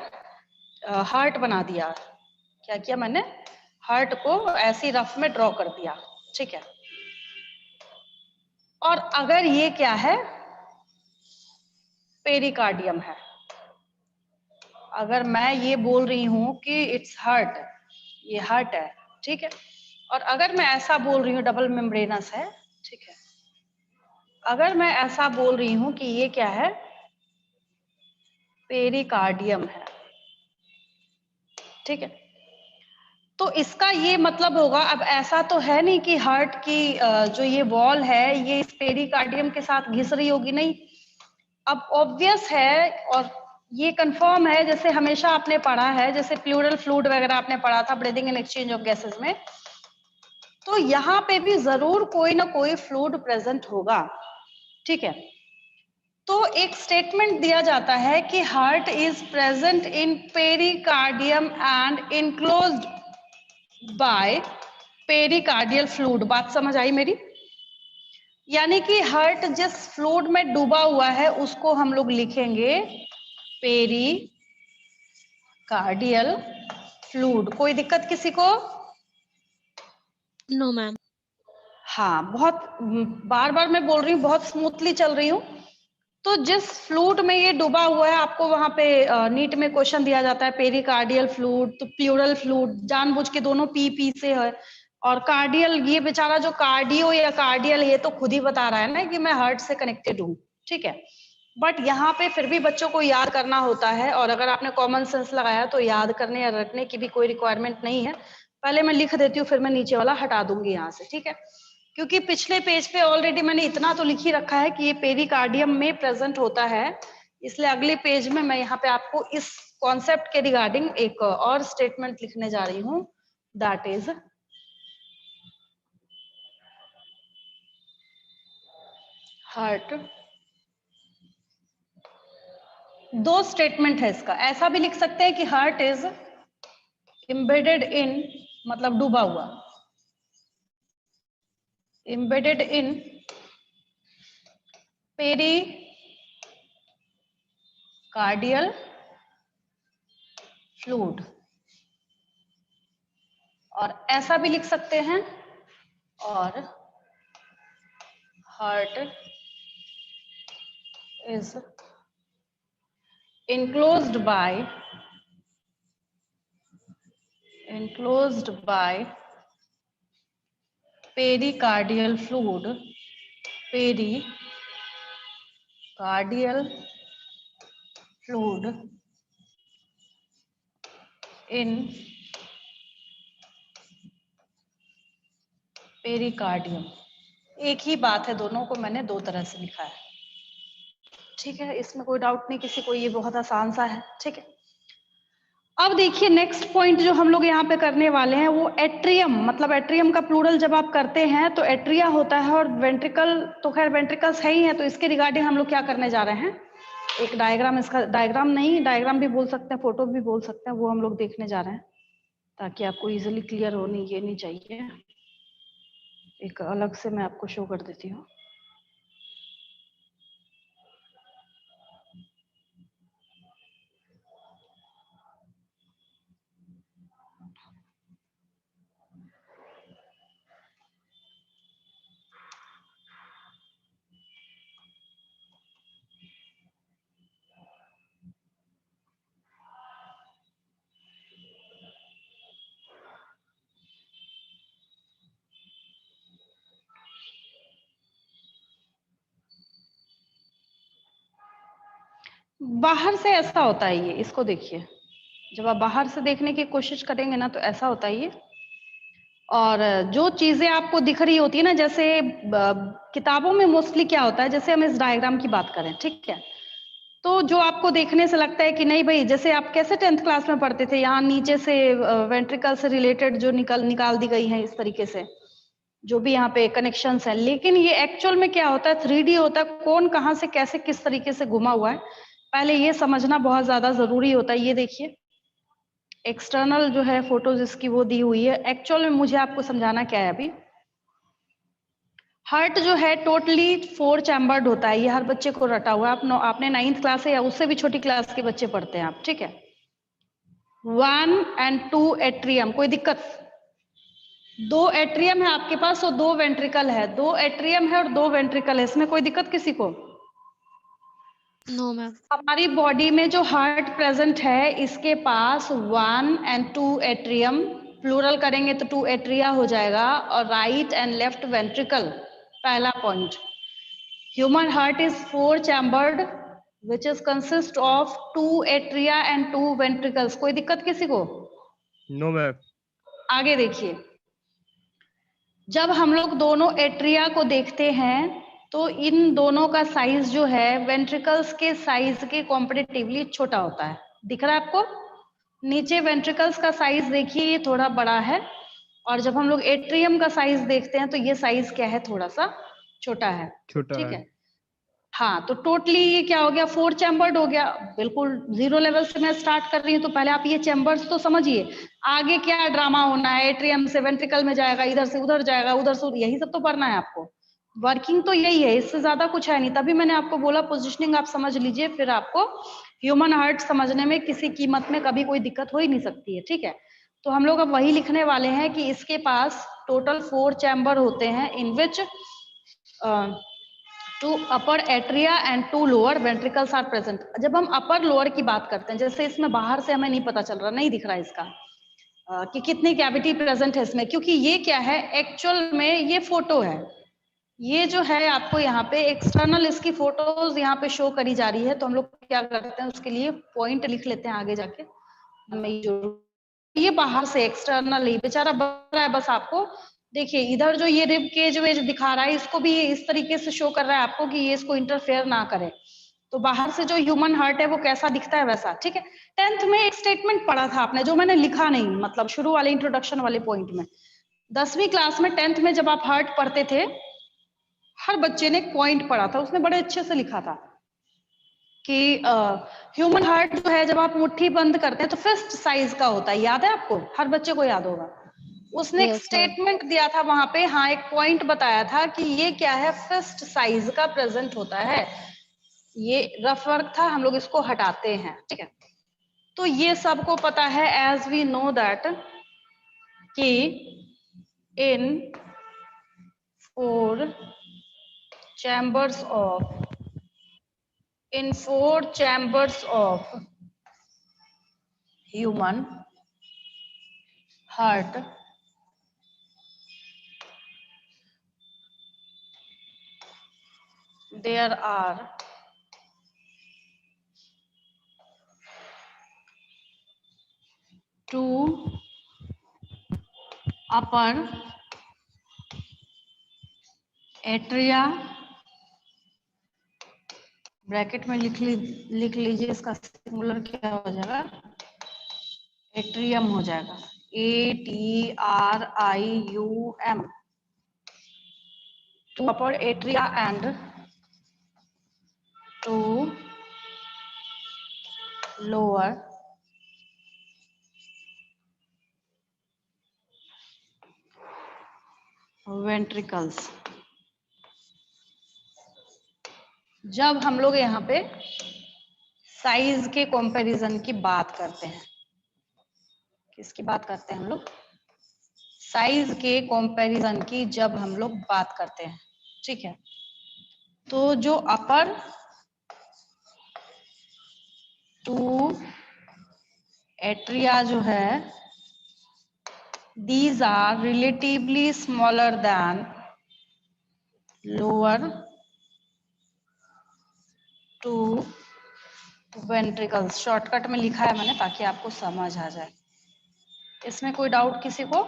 हार्ट बना दिया। क्या किया मैंने? हार्ट को ऐसी रफ में ड्रॉ कर दिया, ठीक है। और अगर ये क्या है? पेरिकार्डियम है। अगर मैं ये बोल रही हूं कि इट्स हार्ट, ये हार्ट है, ठीक है। और अगर मैं ऐसा बोल रही हूँ डबल मेम्ब्रेनस है, ठीक है। अगर मैं ऐसा बोल रही हूं कि ये क्या है? पेरिकार्डियम है, ठीक है। तो इसका ये मतलब होगा, अब ऐसा तो है नहीं कि हार्ट की जो ये वॉल है ये इस पेरिकार्डियम के साथ घिस रही होगी, नहीं। अब ऑब्वियस है और ये कंफर्म है, जैसे हमेशा आपने पढ़ा है, जैसे प्लूरल फ्लूइड वगैरह आपने पढ़ा था breathing and exchange of gases में, तो यहाँ पे भी जरूर कोई ना कोई फ्लूइड प्रेजेंट होगा, ठीक है। तो एक स्टेटमेंट दिया जाता है कि heart is present in pericardium and enclosed bye pericardial fluid. बात समझ आई मेरी? यानी कि हार्ट जिस फ्लूइड में डूबा हुआ है उसको हम लोग लिखेंगे पेरिकार्डियल फ्लूइड। कोई दिक्कत किसी को? No ma'am. हाँ, बहुत बार बार मैं बोल रही हूँ, बहुत स्मूथली चल रही हूँ। तो जिस फ्लूइड में ये डूबा हुआ है, आपको वहां पे नीट में क्वेश्चन दिया जाता है पेरिकार्डियल फ्लूइड, तो प्लूरल फ्लूइड, जानबूझ के दोनों पी से है। और कार्डियल, ये बेचारा जो कार्डियो या कार्डियल, ये तो खुद ही बता रहा है ना कि मैं हार्ट से कनेक्टेड हूँ, ठीक है। बट यहाँ पे फिर भी बच्चों को याद करना होता है, और अगर आपने कॉमन सेंस लगाया तो याद करने या रखने की भी कोई रिक्वायरमेंट नहीं है। पहले मैं लिख देती हूँ, फिर मैं नीचे वाला हटा दूंगी यहाँ से, ठीक है। क्योंकि पिछले पेज पे ऑलरेडी मैंने इतना तो लिख ही रखा है कि ये पेरिकार्डियम में प्रेजेंट होता है, इसलिए अगले पेज में मैं यहाँ पे आपको इस कॉन्सेप्ट के रिगार्डिंग एक और स्टेटमेंट लिखने जा रही हूँ, दैट इज हार्ट। दो स्टेटमेंट है इसका, ऐसा भी लिख सकते हैं कि हार्ट इज एम्बेडेड इन, मतलब डूबा हुआ, एम्बेडेड इन पेरिकार्डियल फ्लूइड। और ऐसा भी लिख सकते हैं, और heart is enclosed by pericardial fluid, pericardial fluid in pericardium. एक ही बात है, दोनों को मैंने दो तरह से लिखा है, ठीक है। इसमें कोई डाउट नहीं किसी को, ये बहुत आसान सा है, ठीक है। अब देखिए नेक्स्ट पॉइंट जो हम लोग यहाँ पे करने वाले हैं वो एट्रियम, मतलब एट्रियम का प्लूरल जब आप करते हैं तो एट्रिया होता है, और वेंट्रिकल तो खैर वेंट्रिकल्स है ही है, तो इसके रिगार्डिंग हम लोग क्या करने जा रहे हैं, एक डायग्राम, इसका डायग्राम नहीं, डायग्राम भी बोल सकते हैं, फोटो भी बोल सकते हैं, वो हम लोग देखने जा रहे हैं ताकि आपको इजिली क्लियर हो। नहीं, ये नहीं चाहिए, एक अलग से मैं आपको शो कर देती हूँ। बाहर से ऐसा होता है ये, इसको देखिए, जब आप बाहर से देखने की कोशिश करेंगे ना तो ऐसा होता है ये। और जो चीजें आपको दिख रही होती है ना, जैसे किताबों में मोस्टली क्या होता है, जैसे हम इस डायग्राम की बात करें, ठीक है, तो जो आपको देखने से लगता है कि नहीं भाई, जैसे आप कैसे 10th क्लास में पढ़ते थे, यहाँ नीचे से वेंट्रिकल से रिलेटेड जो निकाल दी गई है इस तरीके से, जो भी यहाँ पे कनेक्शंस है, लेकिन ये एक्चुअल में क्या होता है, 3D होता है, कौन कहाँ से कैसे किस तरीके से घुमा हुआ है, पहले ये समझना बहुत ज्यादा जरूरी होता है। ये देखिए एक्सटर्नल जो है फोटोज इसकी वो दी हुई है, एक्चुअल में मुझे आपको समझाना क्या है अभी। हार्ट जो है टोटली 4 चैम्बर्ड होता है, ये हर बच्चे को रटा हुआ है, आपने 9th क्लास है या उससे भी छोटी क्लास के बच्चे पढ़ते हैं आप, ठीक है। 1 and 2 एट्रियम, कोई दिक्कत? 2 एट्रियम है आपके पास और 2 वेंट्रिकल है, 2 एट्रियम है और 2 वेंट्रिकल है, इसमें कोई दिक्कत किसी को? No ma'am. हमारी बॉडी में जो हार्ट प्रेजेंट है इसके पास 1 and 2 एट्रियम, प्लूरल करेंगे तो 2 एट्रिया हो जाएगा, और राइट एंड लेफ्ट वेंट्रिकल। पहला point, human heart is 4 chambered which is consist of 2 atria and 2 ventricles. कोई दिक्कत किसी को? No ma'am. आगे देखिए, जब हम लोग दोनों एट्रिया को देखते हैं तो इन दोनों का साइज जो है वेंट्रिकल्स के साइज के कॉम्पैरेटिवली छोटा होता है। दिख रहा है आपको? नीचे वेंट्रिकल्स का साइज देखिए, ये थोड़ा बड़ा है, और जब हम लोग एट्रियम का साइज देखते हैं तो ये साइज क्या है, थोड़ा सा छोटा है, छोटा ठीक है। है। हाँ, तो टोटली ये क्या हो गया, 4 चैम्बर्ड हो गया। बिल्कुल 0 लेवल से मैं स्टार्ट कर रही हूँ, तो पहले आप ये चैम्बर्स तो समझिए, आगे क्या ड्रामा होना है, एट्रियम से वेंट्रिकल में जाएगा, इधर से उधर जाएगा, उधर से यही सब तो पढ़ना है आपको। वर्किंग तो यही है, इससे ज्यादा कुछ है नहीं। तभी मैंने आपको बोला पोजिशनिंग आप समझ लीजिए, फिर आपको ह्यूमन हार्ट समझने में किसी कीमत में कभी कोई दिक्कत हो ही नहीं सकती है, ठीक है। तो हम लोग अब वही लिखने वाले हैं कि इसके पास टोटल 4 चैम्बर होते हैं, in which 2 upper atria and 2 lower ventricles are present. जब हम अपर लोअर की बात करते हैं, जैसे इसमें बाहर से हमें नहीं पता चल रहा, नहीं दिख रहा इसका कि कितनी कैविटी प्रेजेंट है इसमें, क्योंकि ये क्या है, एक्चुअल में ये फोटो है। ये जो है आपको यहाँ पे एक्सटर्नल इसकी फोटोज यहाँ पे शो करी जा रही है, तो हम लोग क्या करते हैं उसके लिए पॉइंट लिख लेते हैं आगे जाके। हमें ये बाहर से एक्सटर्नल ही बेचारा बन रहा है, बस आपको देखिए इधर जो ये रिब केज वेज दिखा रहा है, इसको भी इस तरीके से शो कर रहा है आपको कि ये इसको इंटरफेयर ना करे। तो बाहर से जो ह्यूमन हार्ट है वो कैसा दिखता है वैसा, ठीक है। 10th में एक स्टेटमेंट पढ़ा था आपने, जो मैंने लिखा नहीं, मतलब शुरू वाले इंट्रोडक्शन वाले पॉइंट में। 10वीं क्लास में 10th में जब आप हार्ट पढ़ते थे, हर बच्चे ने एक पॉइंट पढ़ा था, उसने बड़े अच्छे से लिखा था कि ह्यूमन हार्ट जो है जब आप मुट्ठी बंद करते हैं तो फिस्ट साइज का होता है, याद है आपको, हर बच्चे को याद होगा। उसने एक स्टेटमेंट दिया था वहां पे, हाँ एक पॉइंट बताया था कि ये क्या है, फिस्ट साइज का प्रेजेंट होता है। ये रफ वर्क था, हम लोग इसको हटाते हैं, ठीक है। तो ये सबको पता है, एज वी नो दैट कि इन 4 chambers of human heart, there are 2 upper atria, bracket में लिख लीजिए, इसका सिंगुलर क्या हो जाएगा, एट्रियम हो जाएगा, ATRIUM, 2 upper atria and 2 lower ventricles। जब हम लोग यहाँ पे साइज के कंपैरिजन की बात करते हैं, किसकी बात करते हैं हम लोग, साइज के कंपैरिजन की जब हम लोग बात करते हैं, ठीक है। तो जो अपर 2 एट्रिया जो है, these are relatively smaller than lower 2 ventricles। Shortcut में लिखा है मैंने ताकि आपको समझ आ जाए, इसमें कोई डाउट किसी को।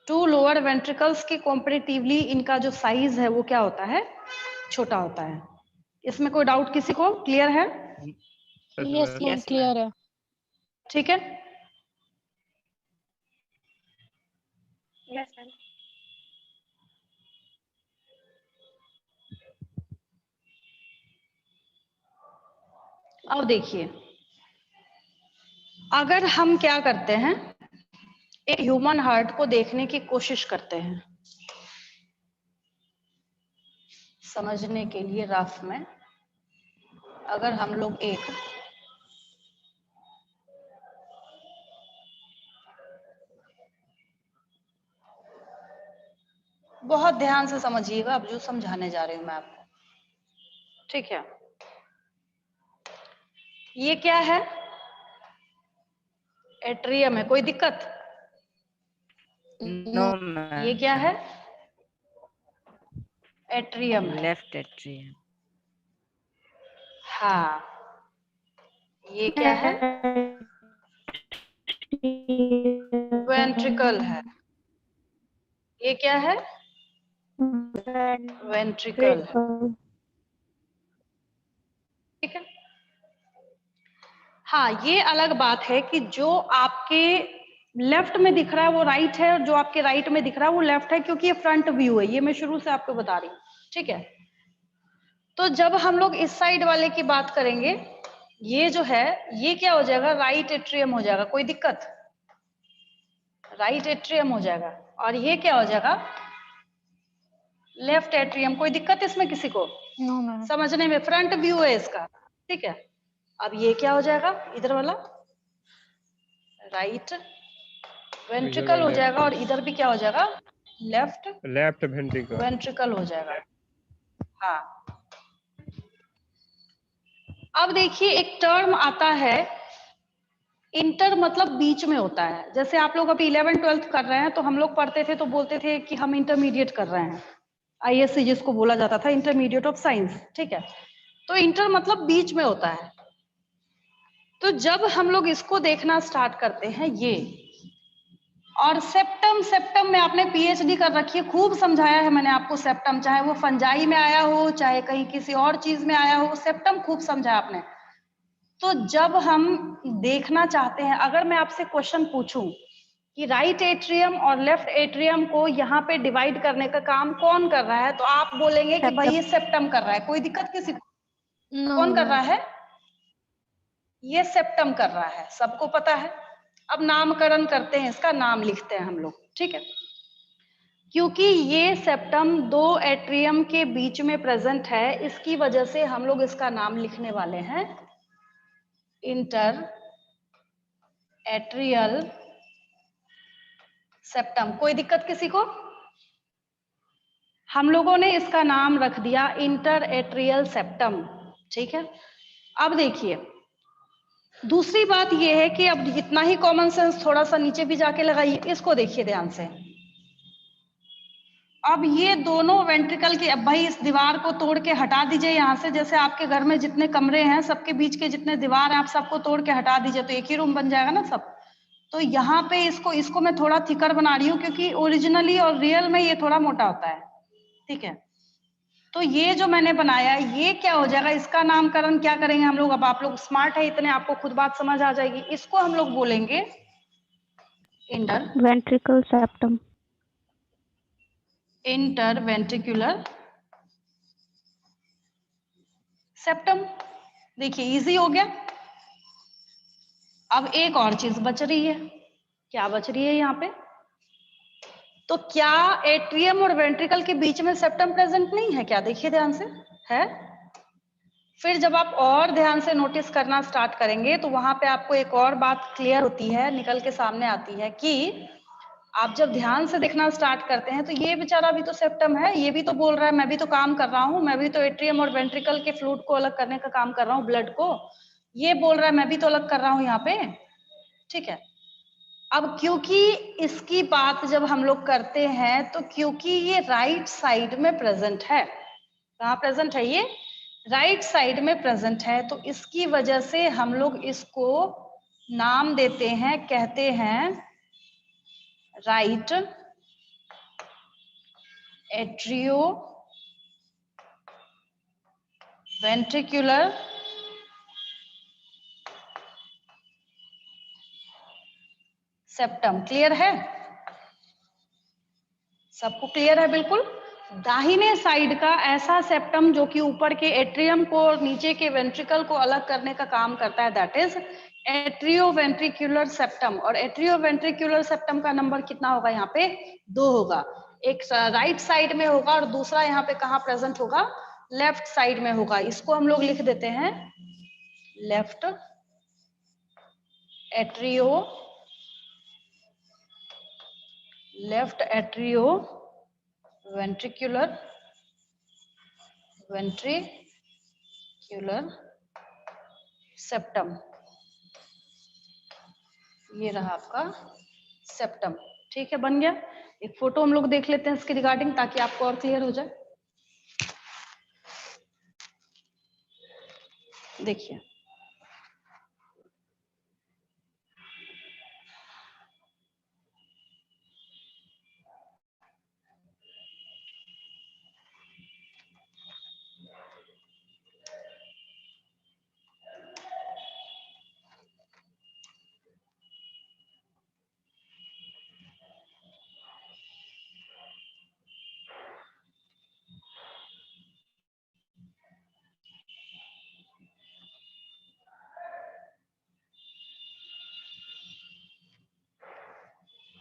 2 लोअर वेंट्रिकल्स के कंपैरेटिवली इनका जो साइज है वो क्या होता है, छोटा होता है। इसमें कोई डाउट किसी को, क्लियर है? यस मैम, क्लियर है। ठीक है, यस मैम। अब देखिए, अगर हम क्या करते हैं, एक ह्यूमन हार्ट को देखने की कोशिश करते हैं समझने के लिए, रफ में अगर हम लोग एक बहुत ध्यान से समझिएगा अब जो समझाने जा रही हूं मैं आपको, ठीक है। ये क्या है, एट्रियम है, कोई दिक्कत? No ma'am. ये क्या है, एट्रियम है, लेफ्ट एट्रियम। हाँ। ये क्या है, वेंट्रिकल है। ये क्या है, वेंट्रिकल है, ठीक है। हाँ, ये अलग बात है कि जो आपके लेफ्ट में दिख रहा है वो राइट है, और जो आपके राइट में दिख रहा है वो लेफ्ट है, क्योंकि ये फ्रंट व्यू है, ये मैं शुरू से आपको बता रही हूँ, ठीक है। तो जब हम लोग इस साइड वाले की बात करेंगे, ये जो है ये क्या हो जाएगा, राइट एट्रियम हो जाएगा, कोई दिक्कत, राइट एट्रियम हो जाएगा। और ये क्या हो जाएगा, लेफ्ट एट्रियम। कोई दिक्कत इसमें किसी को नो मैम। समझने में? फ्रंट व्यू है इसका, ठीक है। अब ये क्या हो जाएगा, इधर वाला राइट वेंट्रिकल हो जाएगा, और इधर भी क्या हो जाएगा, लेफ्ट वेंट्रिकल। वेंट्रिकल हो जाएगा। हाँ, अब देखिए एक टर्म आता है इंटर, मतलब बीच में होता है। जैसे आप लोग अभी 11th-12th कर रहे हैं, तो हम लोग पढ़ते थे तो बोलते थे कि हम इंटरमीडिएट कर रहे हैं, आईएससी जिसको बोला जाता था, इंटरमीडिएट ऑफ साइंस, ठीक है। तो इंटर मतलब बीच में होता है। तो जब हम लोग इसको देखना स्टार्ट करते हैं ये, और सेप्टम, सेप्टम में आपने पीएचडी कर रखी है, खूब समझाया है मैंने आपको सेप्टम, चाहे वो फंजाई में आया हो, चाहे कहीं किसी और चीज में आया हो, सेप्टम खूब समझाया आपने। तो जब हम देखना चाहते हैं, अगर मैं आपसे क्वेश्चन पूछूं कि राइट एट्रियम और लेफ्ट एट्रियम को यहाँ पे डिवाइड करने का काम कौन कर रहा है, तो आप बोलेंगे कि भाई ये सेप्टम कर रहा है। कोई दिक्कत किसी को? नो कौन कर मैम। रहा है? ये सेप्टम कर रहा है, सबको पता है। अब नामकरण करते हैं, इसका नाम लिखते हैं हम लोग, ठीक है। क्योंकि ये सेप्टम दो एट्रियम के बीच में प्रेजेंट है, इसकी वजह से हम लोग इसका नाम लिखने वाले हैं इंटर एट्रियल सेप्टम। कोई दिक्कत किसी को? हम लोगों ने इसका नाम रख दिया इंटर एट्रियल सेप्टम, ठीक है। अब देखिए दूसरी बात यह है कि अब इतना ही कॉमन सेंस थोड़ा सा नीचे भी जाके लगाइए, इसको देखिए ध्यान से। अब ये दोनों वेंट्रिकल के, अब भाई इस दीवार को तोड़ के हटा दीजिए यहाँ से। जैसे आपके घर में जितने कमरे हैं, सबके बीच के जितने दीवार हैं, आप सबको तोड़ के हटा दीजिए, तो एक ही रूम बन जाएगा ना सब। तो यहाँ पे इसको मैं थोड़ा थिकर बना रही हूँ, क्योंकि ओरिजिनली और रियल में ये थोड़ा मोटा होता है, ठीक है। तो ये जो मैंने बनाया, ये क्या हो जाएगा, इसका नामकरण क्या करेंगे हम लोग? अब आप लोग स्मार्ट है इतने, आपको खुद बात समझ आ जाएगी। इसको हम लोग बोलेंगे inter ventricle septum. Interventricular septum. देखिए इजी हो गया। अब एक और चीज बच रही है, क्या बच रही है यहाँ पे? तो क्या एट्रियम और वेंट्रिकल के बीच में सेप्टम प्रेजेंट नहीं है क्या? देखिए ध्यान से, है। फिर जब आप और ध्यान से नोटिस करना स्टार्ट करेंगे, तो वहां पे आपको एक और बात क्लियर होती है, निकल के सामने आती है कि आप जब ध्यान से देखना स्टार्ट करते हैं, तो ये बेचारा भी तो सेप्टम है, ये भी तो बोल रहा है मैं भी तो काम कर रहा हूँ, मैं भी तो एट्रियम और वेंट्रिकल के फ्लूइड को अलग करने का काम कर रहा हूँ, ब्लड को। ये बोल रहा है मैं भी तो अलग कर रहा हूँ यहाँ पे, ठीक है। अब क्योंकि इसकी बात जब हम लोग करते हैं, तो क्योंकि ये राइट साइड में प्रेजेंट है, कहाँ प्रेजेंट है? ये राइट साइड में प्रेजेंट है, तो इसकी वजह से हम लोग इसको नाम देते हैं, कहते हैं right atrio ventricular septum. Clear है? सबको क्लियर है? बिल्कुल। दाहिने साइड का ऐसा सेप्टम जो कि ऊपर के एट्रियम को और नीचे के वेंट्रिकल को अलग करने का काम करता है, that is atrio ventricular septum. और एट्रियो वेंट्रिकुलर सेप्टम का नंबर कितना होगा? यहाँ पे 2 होगा। एक राइट साइड में होगा और दूसरा यहाँ पे कहाँ प्रेजेंट होगा? लेफ्ट साइड में होगा। इसको हम लोग लिख देते हैं left atrio, left atrio ventricular septum. ये रहा आपका सेप्टम, ठीक है, बन गया। एक फोटो हम लोग देख लेते हैं इसके रिगार्डिंग, ताकि आपको और क्लियर हो जाए। देखिए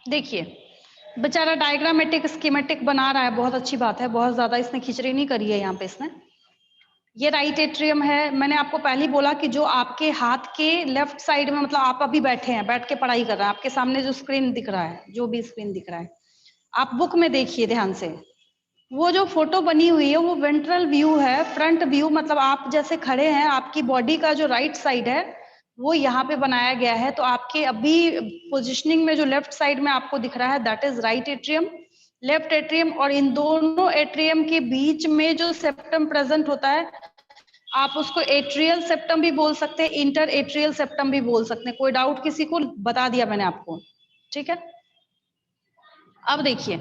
देखिए बेचारा डायग्रामेटिक स्कीमेटिक बना रहा है, बहुत अच्छी बात है, बहुत ज्यादा इसने खिचड़ी नहीं करी है यहाँ पे इसने। ये राइट एट्रियम है। मैंने आपको पहले ही बोला कि जो आपके हाथ के लेफ्ट साइड में, मतलब आप अभी बैठे हैं, बैठ के पढ़ाई कर रहे हैं, आपके सामने जो स्क्रीन दिख रहा है, जो भी स्क्रीन दिख रहा है, आप बुक में देखिए ध्यान से। वो जो फोटो बनी हुई है वो वेंट्रल व्यू है, फ्रंट व्यू, मतलब आप जैसे खड़े हैं, आपकी बॉडी का जो राइट साइड है वो यहाँ पे बनाया गया है। तो आपके अभी पोजिशनिंग में जो लेफ्ट साइड में आपको दिख रहा है that is right atrium, left atrium. और इन दोनों एट्रियम के बीच में जो सेप्टम प्रेजेंट होता है, आप उसको एट्रियल सेप्टम भी बोल सकते हैं, इंटर एट्रियल सेप्टम भी बोल सकते हैं। कोई डाउट किसी को? बता दिया मैंने आपको, ठीक है। अब देखिए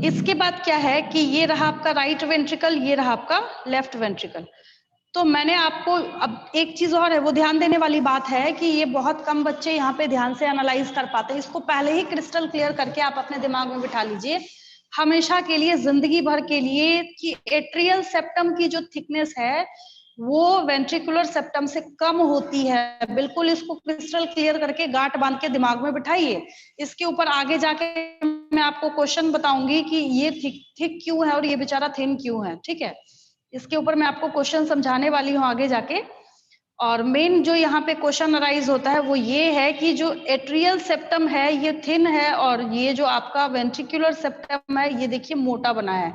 इसके बाद क्या है कि ये रहा आपका राइट वेंट्रिकल, ये रहा आपका लेफ्ट वेंट्रिकल। तो मैंने आपको, अब एक चीज और है, वो ध्यान देने वाली बात है कि ये बहुत कम बच्चे यहाँ पे ध्यान से एनालाइज कर पाते हैं। इसको पहले ही क्रिस्टल क्लियर करके आप अपने दिमाग में बिठा लीजिए हमेशा के लिए, जिंदगी भर के लिए, कि एट्रियल सेप्टम की जो थिकनेस है वो वेंट्रिकुलर सेप्टम से कम होती है। बिल्कुल इसको क्रिस्टल क्लियर करके गांठ बांध के दिमाग में बिठाइए। इसके ऊपर आगे जाके मैं आपको क्वेश्चन बताऊंगी कि ये थिक क्यों है और ये बेचारा थिन क्यों है, ठीक है। इसके ऊपर मैं आपको क्वेश्चन समझाने वाली हूँ आगे जाके। और मेन जो यहाँ पे क्वेश्चन अराइज होता है वो ये है कि जो एट्रियल सेप्टम है ये थिन है और ये जो आपका वेंट्रिकुलर सेप्टम है ये देखिए मोटा बना है।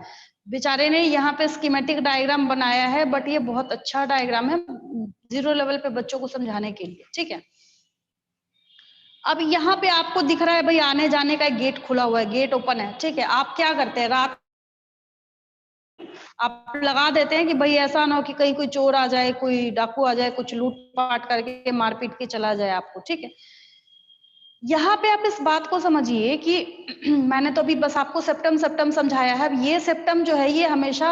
बेचारे ने यहाँ पे स्कीमेटिक डायग्राम बनाया है, बट ये बहुत अच्छा डायग्राम है 0 लेवल पे बच्चों को समझाने के लिए, ठीक है। अब यहाँ पे आपको दिख रहा है भाई आने जाने का एक गेट खुला हुआ है, गेट ओपन है, ठीक है। आप क्या करते हैं, रात आप लगा देते हैं कि भाई ऐसा ना हो कि कहीं कोई चोर आ जाए, कोई डाकू आ जाए, कुछ लूट पाट करके मार पीट के चला जाए आपको, ठीक है। यहाँ पे आप इस बात को समझिए कि मैंने तो अभी बस आपको सेप्टम सेप्टम समझाया है। ये सेप्टम जो है ये हमेशा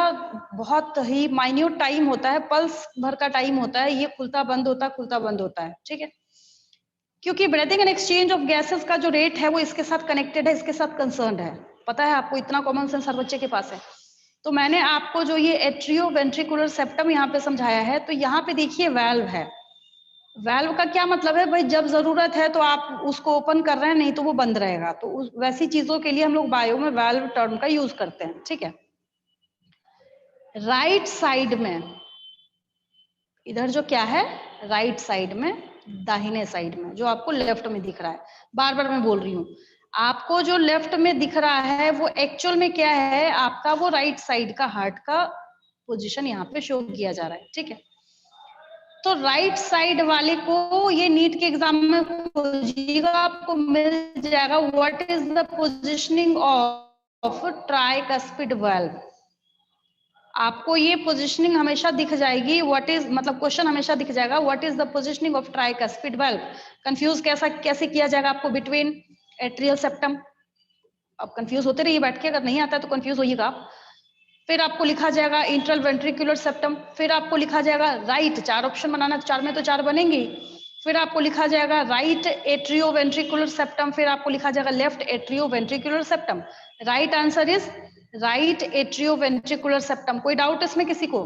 बहुत ही माइन्यूट टाइम होता है, पल्स भर का टाइम होता है, ये खुलता बंद होता है, खुलता बंद होता है, ठीक है। क्योंकि breathing and exchange of gases का जो रेट है वो इसके साथ कनेक्टेड है, इसके साथ कंसर्न है। पता है आपको, इतना कॉमन सेंस हर बच्चे के पास है। तो मैंने आपको जो ये एट्रियो वेंट्रिकुलर सेप्टम यहाँ पे समझाया है, तो यहाँ पे देखिए वैल्व है। वैल्व का क्या मतलब है भाई, जब जरूरत है तो आप उसको ओपन कर रहे हैं, नहीं तो वो बंद रहेगा। तो वैसी चीजों के लिए हम लोग बायो में वैल्व टर्म का यूज करते हैं, ठीक है। राइट साइड में, इधर जो क्या है राइट साइड में, दाहिने साइड में जो आपको लेफ्ट में दिख रहा है, बार बार मैं बोल रही हूँ, आपको जो लेफ्ट में दिख रहा है वो एक्चुअल में क्या है, आपका वो राइट साइड का हार्ट का पोजीशन यहाँ पे शो किया जा रहा है, ठीक है। तो राइट साइड वाले को ये नीट के एग्जाम में खोजिएगा, आपको मिल जाएगा what is the positioning of tricuspid valve. आपको ये पोजीशनिंग हमेशा दिख जाएगी, व्हाट इज, मतलब क्वेश्चन हमेशा दिख जाएगा what is the positioning of tricuspid valve. Confuse कैसे किया जाएगा आपको बिटवीन एट्रियल सेप्टम। अब कंफ्यूज होते रहिए बैठ के, अगर नहीं आता तो कंफ्यूज होइएगा आप। फिर आपको लिखा जाएगा इंट्रल वेंट्रिकुलर सेप्टम, फिर आपको लिखा जाएगा राइट, 4 ऑप्शन बनाना, 4 में तो 4 बनेंगे। फिर आपको लिखा जाएगा राइट एट्रियो वेंट्रिकुलर सेप्टम, फिर आपको लिखा जाएगा left atrio ventricular septum. Right answer is right atrio ventricular septum. कोई डाउट इसमें किसी को?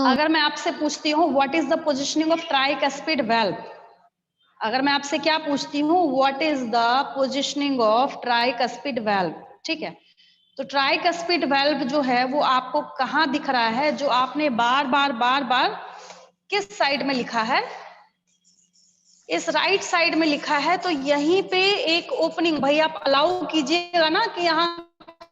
अगर मैं आपसे पूछती हूँ what is the positioning of tricuspid valve, अगर मैं आपसे क्या पूछती हूँ what is the positioning of tricuspid valve, ठीक है। तो ट्राइकस्पिड वाल्व जो है वो आपको कहाँ दिख रहा है, जो आपने बार बार किस साइड में लिखा है, इस राइट साइड में लिखा है। तो यहीं पे एक ओपनिंग, भाई आप अलाउ कीजिएगा ना कि यहाँ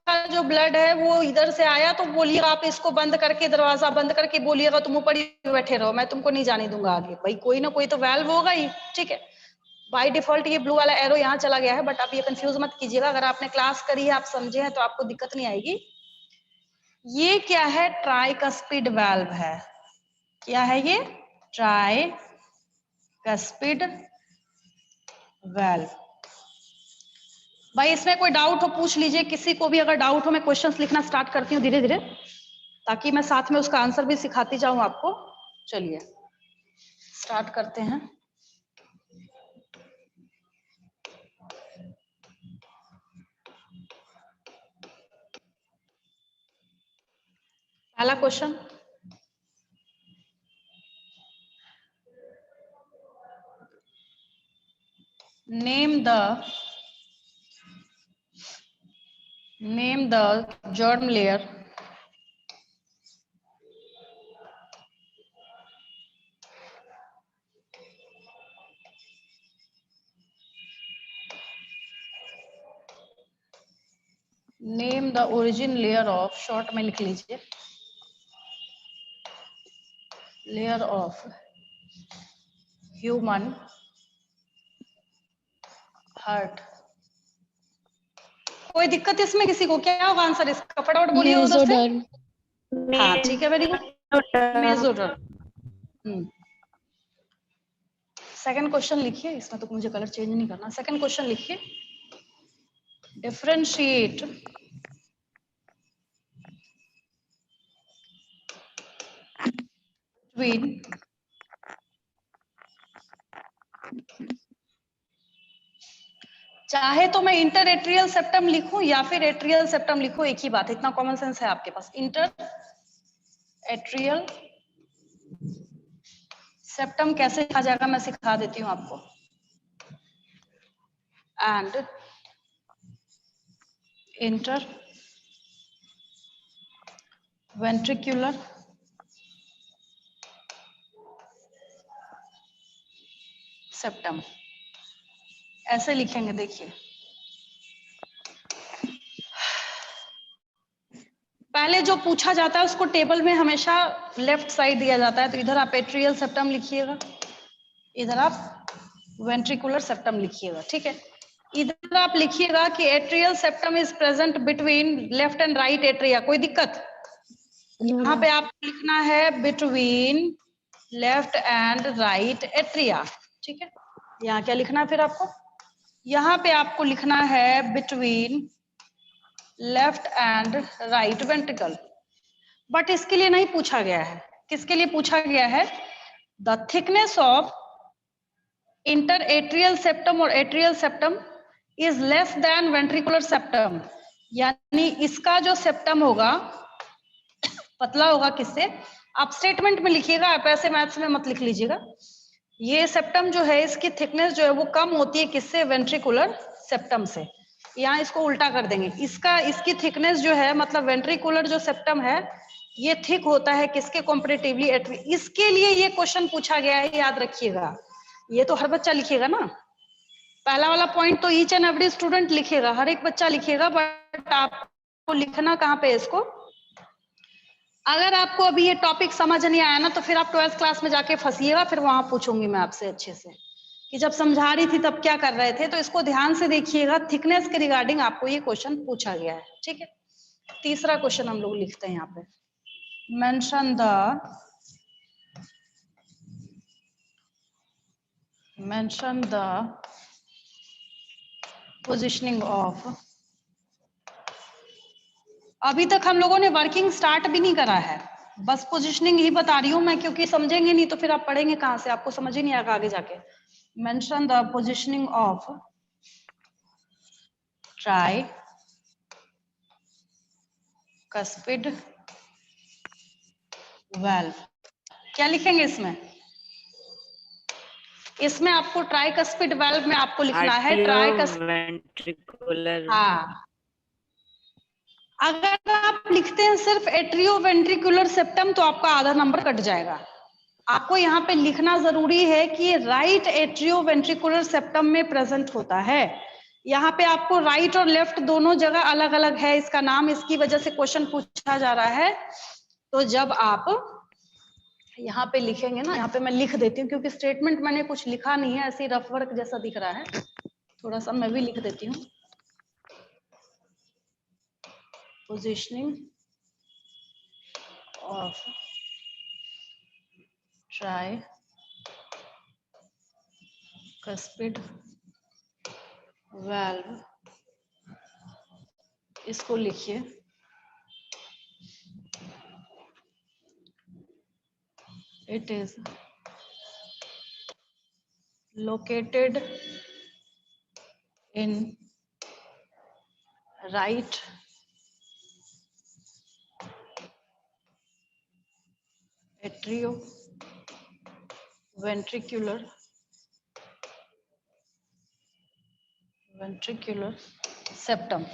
का जो ब्लड है वो इधर से आया, तो बोलिएगा आप इसको बंद करके, दरवाजा बंद करके बोलिएगा तुम ऊपर ही बैठे रहो, मैं तुमको नहीं जाने दूंगा आगे। भाई कोई ना कोई तो वाल्व होगा ही, ठीक है। बाय डिफॉल्ट ये ब्लू वाला एरो यहाँ चला गया है, बट आप ये कंफ्यूज मत कीजिएगा, अगर आपने क्लास करी है, आप समझे हैं, तो आपको दिक्कत नहीं आएगी। ये क्या है, ट्राइकस्पिड वाल्व है। क्या है ये? Tricuspid valve. भाई इसमें कोई डाउट हो पूछ लीजिए, किसी को भी अगर डाउट हो। मैं क्वेश्चंस लिखना स्टार्ट करती हूँ धीरे धीरे, ताकि मैं साथ में उसका आंसर भी सिखाती जाऊं आपको। चलिए स्टार्ट करते हैं। पहला question, name the Name the germ layer name the origin layer of short में लिख लीजिए layer of human heart. कोई दिक्कत इसमें किसी को? क्या होगा आंसर इसका? फटाफट बोलिए उधर से। मेसोडर्म। हाँ ठीक है, very good, mesoderm. Second question लिखिए, इसमें तो मुझे कलर चेंज नहीं करना। सेकंड क्वेश्चन लिखिए, डिफरेंशिएट बिटवीन चाहे तो मैं इंटर एट्रियल सेप्टम लिखूं या फिर एट्रियल सेप्टम लिखूं, एक ही बात, इतना कॉमन सेंस है आपके पास। इंटर एट्रियल सेप्टम कैसे लिखा जाएगा मैं सिखा देती हूं आपको। एंड इंटर वेंट्रिकुलर सेप्टम ऐसे लिखेंगे। देखिए पहले जो पूछा जाता है उसको टेबल में हमेशा लेफ्ट साइड दिया जाता है, तो इधर आप एट्रियल सेप्टम लिखिएगा, इधर आप वेंट्रिकुलर सेप्टम लिखिएगा, ठीक है। इधर आप लिखिएगा कि atrial septum is present between left and right atria. कोई दिक्कत? यहाँ पे आप लिखना है between left and right atria, ठीक है। यहाँ क्या लिखना है फिर आपको? यहाँ पे आपको लिखना है between left and right ventricle. But इसके लिए नहीं पूछा गया है। किसके लिए पूछा गया है? The thickness of inter atrial septum और atrial septum is less than ventricular septum, यानी इसका जो सेप्टम होगा पतला होगा। किससे? आप स्टेटमेंट में लिखिएगा, आप ऐसे मैथ्स में मत लिख लीजिएगा। ये सेप्टम जो है इसकी थिकनेस जो है वो कम होती है किससे? वेंट्रिकुलर सेप्टम से। यहाँ इसको उल्टा कर देंगे, इसकी थिकनेस जो है मतलब वेंट्रिकुलर जो सेप्टम है ये थिक होता है किसके कंपैरेटिवली? इसके लिए ये क्वेश्चन पूछा गया है, याद रखिएगा। ये तो हर बच्चा लिखेगा ना, पहला वाला पॉइंट तो ईच एंड एवरी स्टूडेंट लिखेगा, हर एक बच्चा लिखेगा, बट आपको लिखना कहाँ पे इसको? अगर आपको अभी ये टॉपिक समझ नहीं आया ना तो फिर आप 12th क्लास में जाके फंसिएगा, फिर वहां पूछूंगी मैं आपसे अच्छे से कि जब समझा रही थी तब क्या कर रहे थे। तो इसको ध्यान से देखिएगा, थिकनेस के रिगार्डिंग आपको ये क्वेश्चन पूछा गया है, ठीक है। तीसरा क्वेश्चन हम लोग लिखते हैं यहाँ पे, mention the positioning of। अभी तक हम लोगों ने वर्किंग स्टार्ट भी नहीं करा है, बस पोजिशनिंग ही बता रही हूं मैं, क्योंकि समझेंगे नहीं तो फिर आप पढ़ेंगे कहां से? आपको समझ ही नहीं आएगा आगे जाके। Mention the positioning of try cuspid valve. क्या लिखेंगे इसमें? इसमें आपको ट्राई कस्पिड वाल्व में आपको लिखना है ट्राई वेंट्रिकुलर। हाँ, अगर आप लिखते हैं सिर्फ एट्रियो वेंट्रिकुलर सेप्टम तो आपका आधा नंबर कट जाएगा। आपको यहाँ पे लिखना जरूरी है कि राइट एट्रियो वेंट्रिकुलर सेप्टम में प्रेजेंट होता है। यहाँ पे आपको राइट और लेफ्ट दोनों जगह अलग अलग है इसका नाम, इसकी वजह से क्वेश्चन पूछा जा रहा है। तो जब आप यहाँ पे लिखेंगे ना, यहाँ पे मैं लिख देती हूँ क्योंकि स्टेटमेंट मैंने कुछ लिखा नहीं है, ऐसे रफ वर्क जैसा दिख रहा है, थोड़ा सा मैं भी लिख देती हूँ। Positioning of try cuspid valve, इसको लिखिए it is located in right atrioventricular septum।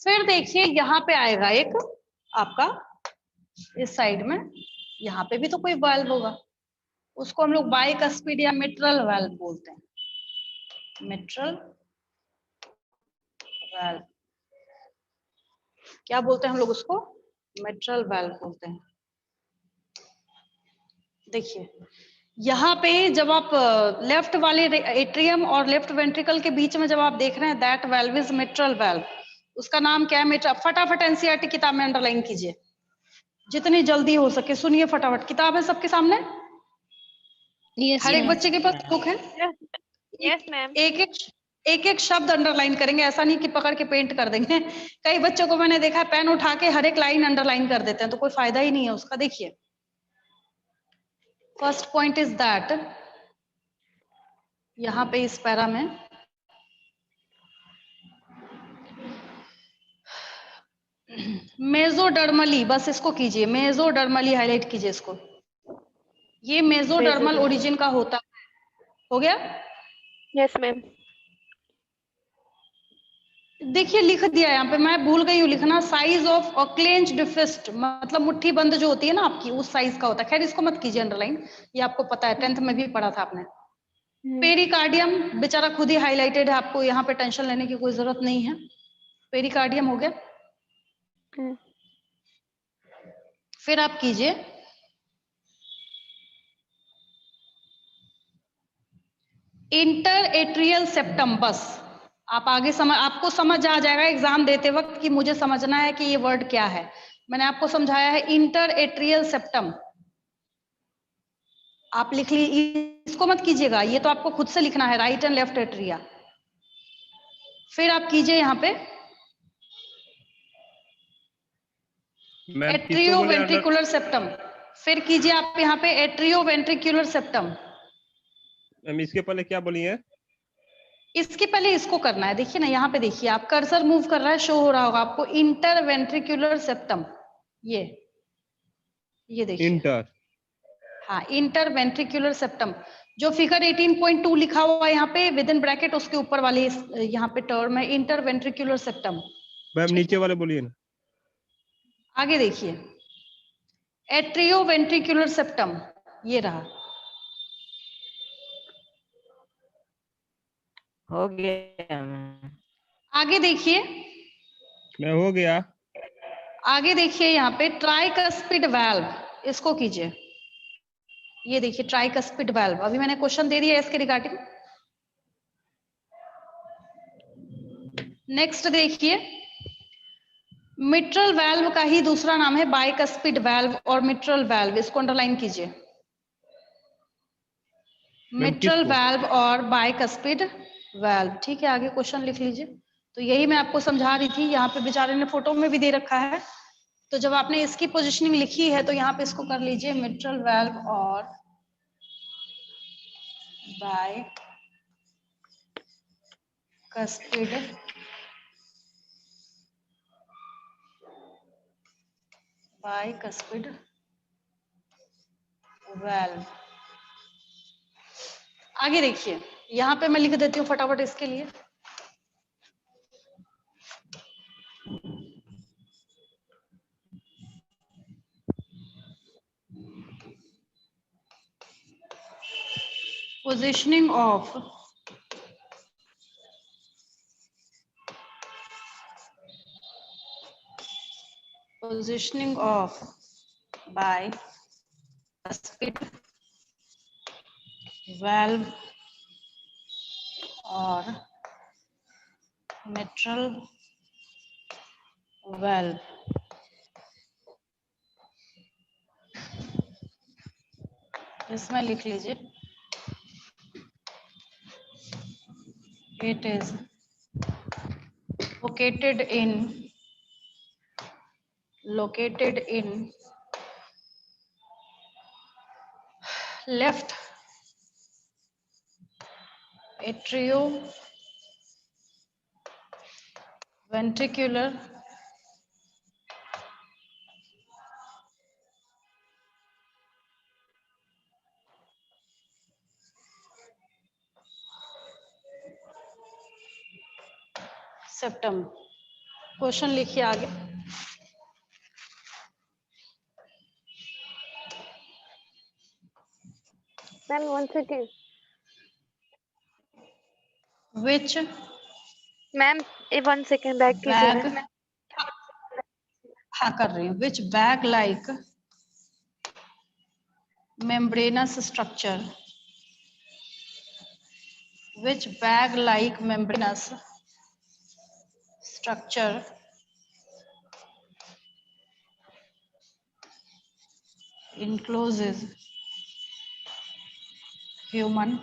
फिर देखिए यहाँ पे आएगा एक आपका इस साइड में, यहाँ पे भी तो कोई वाल्व होगा, उसको हम लोग बाइकस्पिड या मिट्रल वाल्व बोलते हैं, मिट्रल वाल्व। क्या बोलते हैं हम लोग उसको? मिट्रल वाल्व बोलते हैं। देखिए यहाँ पे जब आप लेफ्ट वाले एट्रियम और लेफ्ट वेंट्रिकल के बीच में जब आप देख रहे हैं, that valve is mitral valve. उसका नाम क्या है? मिट्रल। फटाफट एनसीईआरटी किताब में अंडरलाइन कीजिए, जितनी जल्दी हो सके। सुनिए फटाफट, किताब है सबके सामने, Yes, हर एक ma'am. बच्चे के पास बुक है। Yes ma'am. एक एक शब्द अंडरलाइन करेंगे, ऐसा नहीं कि पकड़ के पेंट कर देंगे। कई बच्चों को मैंने देखा है पेन उठा के हर एक लाइन अंडरलाइन कर देते हैं, तो कोई फायदा ही नहीं है उसका। देखिए फर्स्ट पॉइंट इज दैट, यहाँ पे इस पैरा में मेजोडर्मली, बस इसको कीजिए, मेजोडर्मली हाईलाइट कीजिए इसको। ये मेजोडर्मल ओरिजिन का होता है। हो गया? Yes ma'am. देखिए लिख दिया यहाँ पे, मैं भूल गई हूँ लिखना। साइज ऑफ क्लेंच्ड फिस्ट, मतलब मुट्ठी बंद जो होती है ना आपकी, उस साइज का होता है। खैर इसको मत कीजिए अंडरलाइन, ये आपको पता है, 10th में भी पढ़ा था आपने। पेरिकार्डियम बेचारा खुद ही हाईलाइटेड है, आपको यहाँ पे टेंशन लेने की कोई जरूरत नहीं है। पेरिकार्डियम हो गया। फिर आप कीजिए इंटर एट्रियल सेप्टम। बस आप आगे आपको समझ आ जाएगा एग्जाम देते वक्त कि मुझे समझना है कि ये वर्ड क्या है। मैंने आपको समझाया है इंटर एट्रियल सेप्टम, आप लिख ली। इसको मत कीजिएगा, ये तो आपको खुद से लिखना है, राइट एंड लेफ्ट एट्रिया। फिर आप कीजिए यहाँ पे मैम किसको एट्रियो बोले अंडर? Ventricular septum. फिर कीजिए आप यहाँ पे एट्रियो वेंट्रिकुलर सेप्टम। मैम इसके पहले क्या बोली है? इसके पहले इसको करना है। देखिए ना यहाँ पे, देखिए आप कर्सर मूव कर रहा है, शो हो रहा होगा आपको, इंटर वेंट्रिकुलर सेप्टम। ये देखिए, इंटर। हाँ इंटर वेंट्रिकुलर सेप्टम। जो फिगर 18.2 लिखा हुआ है यहाँ पे विद इन ब्रैकेट, उसके ऊपर वाली यहाँ पे टर्म है इंटर वेंट्रिकुलर सेप्टम। मैम नीचे वाले बोलिए ना। आगे देखिए एट्रियो वेंट्रिकुलर सेप्टम, ये रहा। हो गया मैम। आगे देखिए, मैं हो गया। आगे देखिए यहाँ पे ट्राइकस्पिड वाल्व, इसको कीजिए। ये देखिए ट्राइकस्पिड वाल्व, अभी मैंने क्वेश्चन दे दिया इसके रिगार्डिंग। नेक्स्ट देखिए, मिट्रल वाल्व का ही दूसरा नाम है बाइकस्पिड वाल्व और मिट्रल वाल्व, इसको अंडरलाइन कीजिए। मैम मिट्रल किसको? वाल्व और बाइकस्पिड वाल्व, ठीक है। आगे क्वेश्चन लिख लीजिए। तो यही मैं आपको समझा रही थी, यहाँ पे बेचारे ने फोटो में भी दे रखा है। तो जब आपने इसकी पोजीशनिंग लिखी है तो यहाँ पे इसको कर लीजिए मिट्रल वाल्व और बाइकस्पिड वाल्व। आगे देखिए, यहाँ पे मैं लिख देती हूँ फटाफट इसके लिए। पोजीशनिंग ऑफ बाइकस्पिड वाल्व और मिट्रल वाल्व। इसमें लिख लीजिए it is located in left atrioventricular septum। Question लिखिए आगे। Ma'am 1 second. Which ma'am 1 second back bag, कीजिएगा। हाँ कर रही हूँ। Which bag like membranous structure, which bag like membranous structure encloses human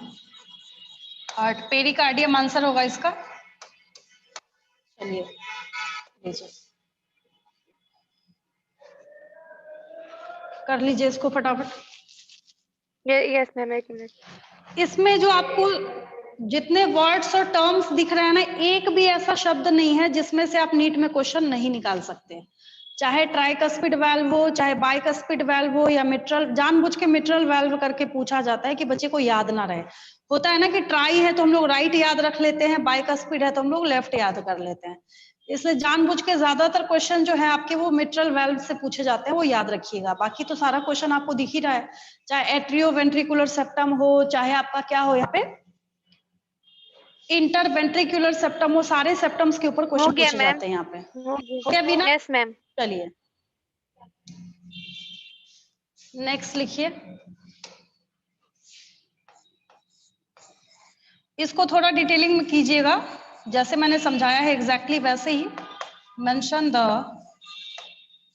heart? Pericardium answer होगा इसका। चलिए लीजिए, कर लीजिए इसको फटाफट। Yes ma'am 1 minute. इसमें जो आपको जितने वर्ड्स और टर्म्स दिख रहे हैं ना, एक भी ऐसा शब्द नहीं है जिसमें से आप नीट में क्वेश्चन नहीं निकाल सकते। चाहे ट्राइकस्पिड वाल्व हो, चाहे बाइकस्पिड वाल्व हो, या मिट्रल, जानबूझ के मिट्रल वाल्व करके पूछा जाता है कि बच्चे को याद ना रहे। होता है ना कि ट्राई है तो हम लोग राइट याद रख लेते हैं, बाइकस्पिड है तो हम लोग लेफ्ट याद कर लेते हैं। इसलिए जानबूझ के ज्यादातर क्वेश्चन जो है आपके वो मिट्रल वाल्व से पूछे जाते हैं, वो याद रखिएगा। बाकी तो सारा क्वेश्चन आपको दिख ही रहा है, चाहे एट्रियो वेंट्रिकुलर सेप्टम हो, चाहे आपका क्या हो यहाँ पे इंटर वेंट्रिकुलर सेप्टम हो, सारे सेप्टम्स के ऊपर हो क्वेश्चन गया पूछे मैम। जाते हैं यहाँ पे। हो हो गया बीना? गया। Yes ma'am. चलिए नेक्स्ट लिखिए। इसको थोड़ा डिटेलिंग में कीजिएगा, जैसे मैंने समझाया है एग्जैक्टली वैसे ही। मेंशन द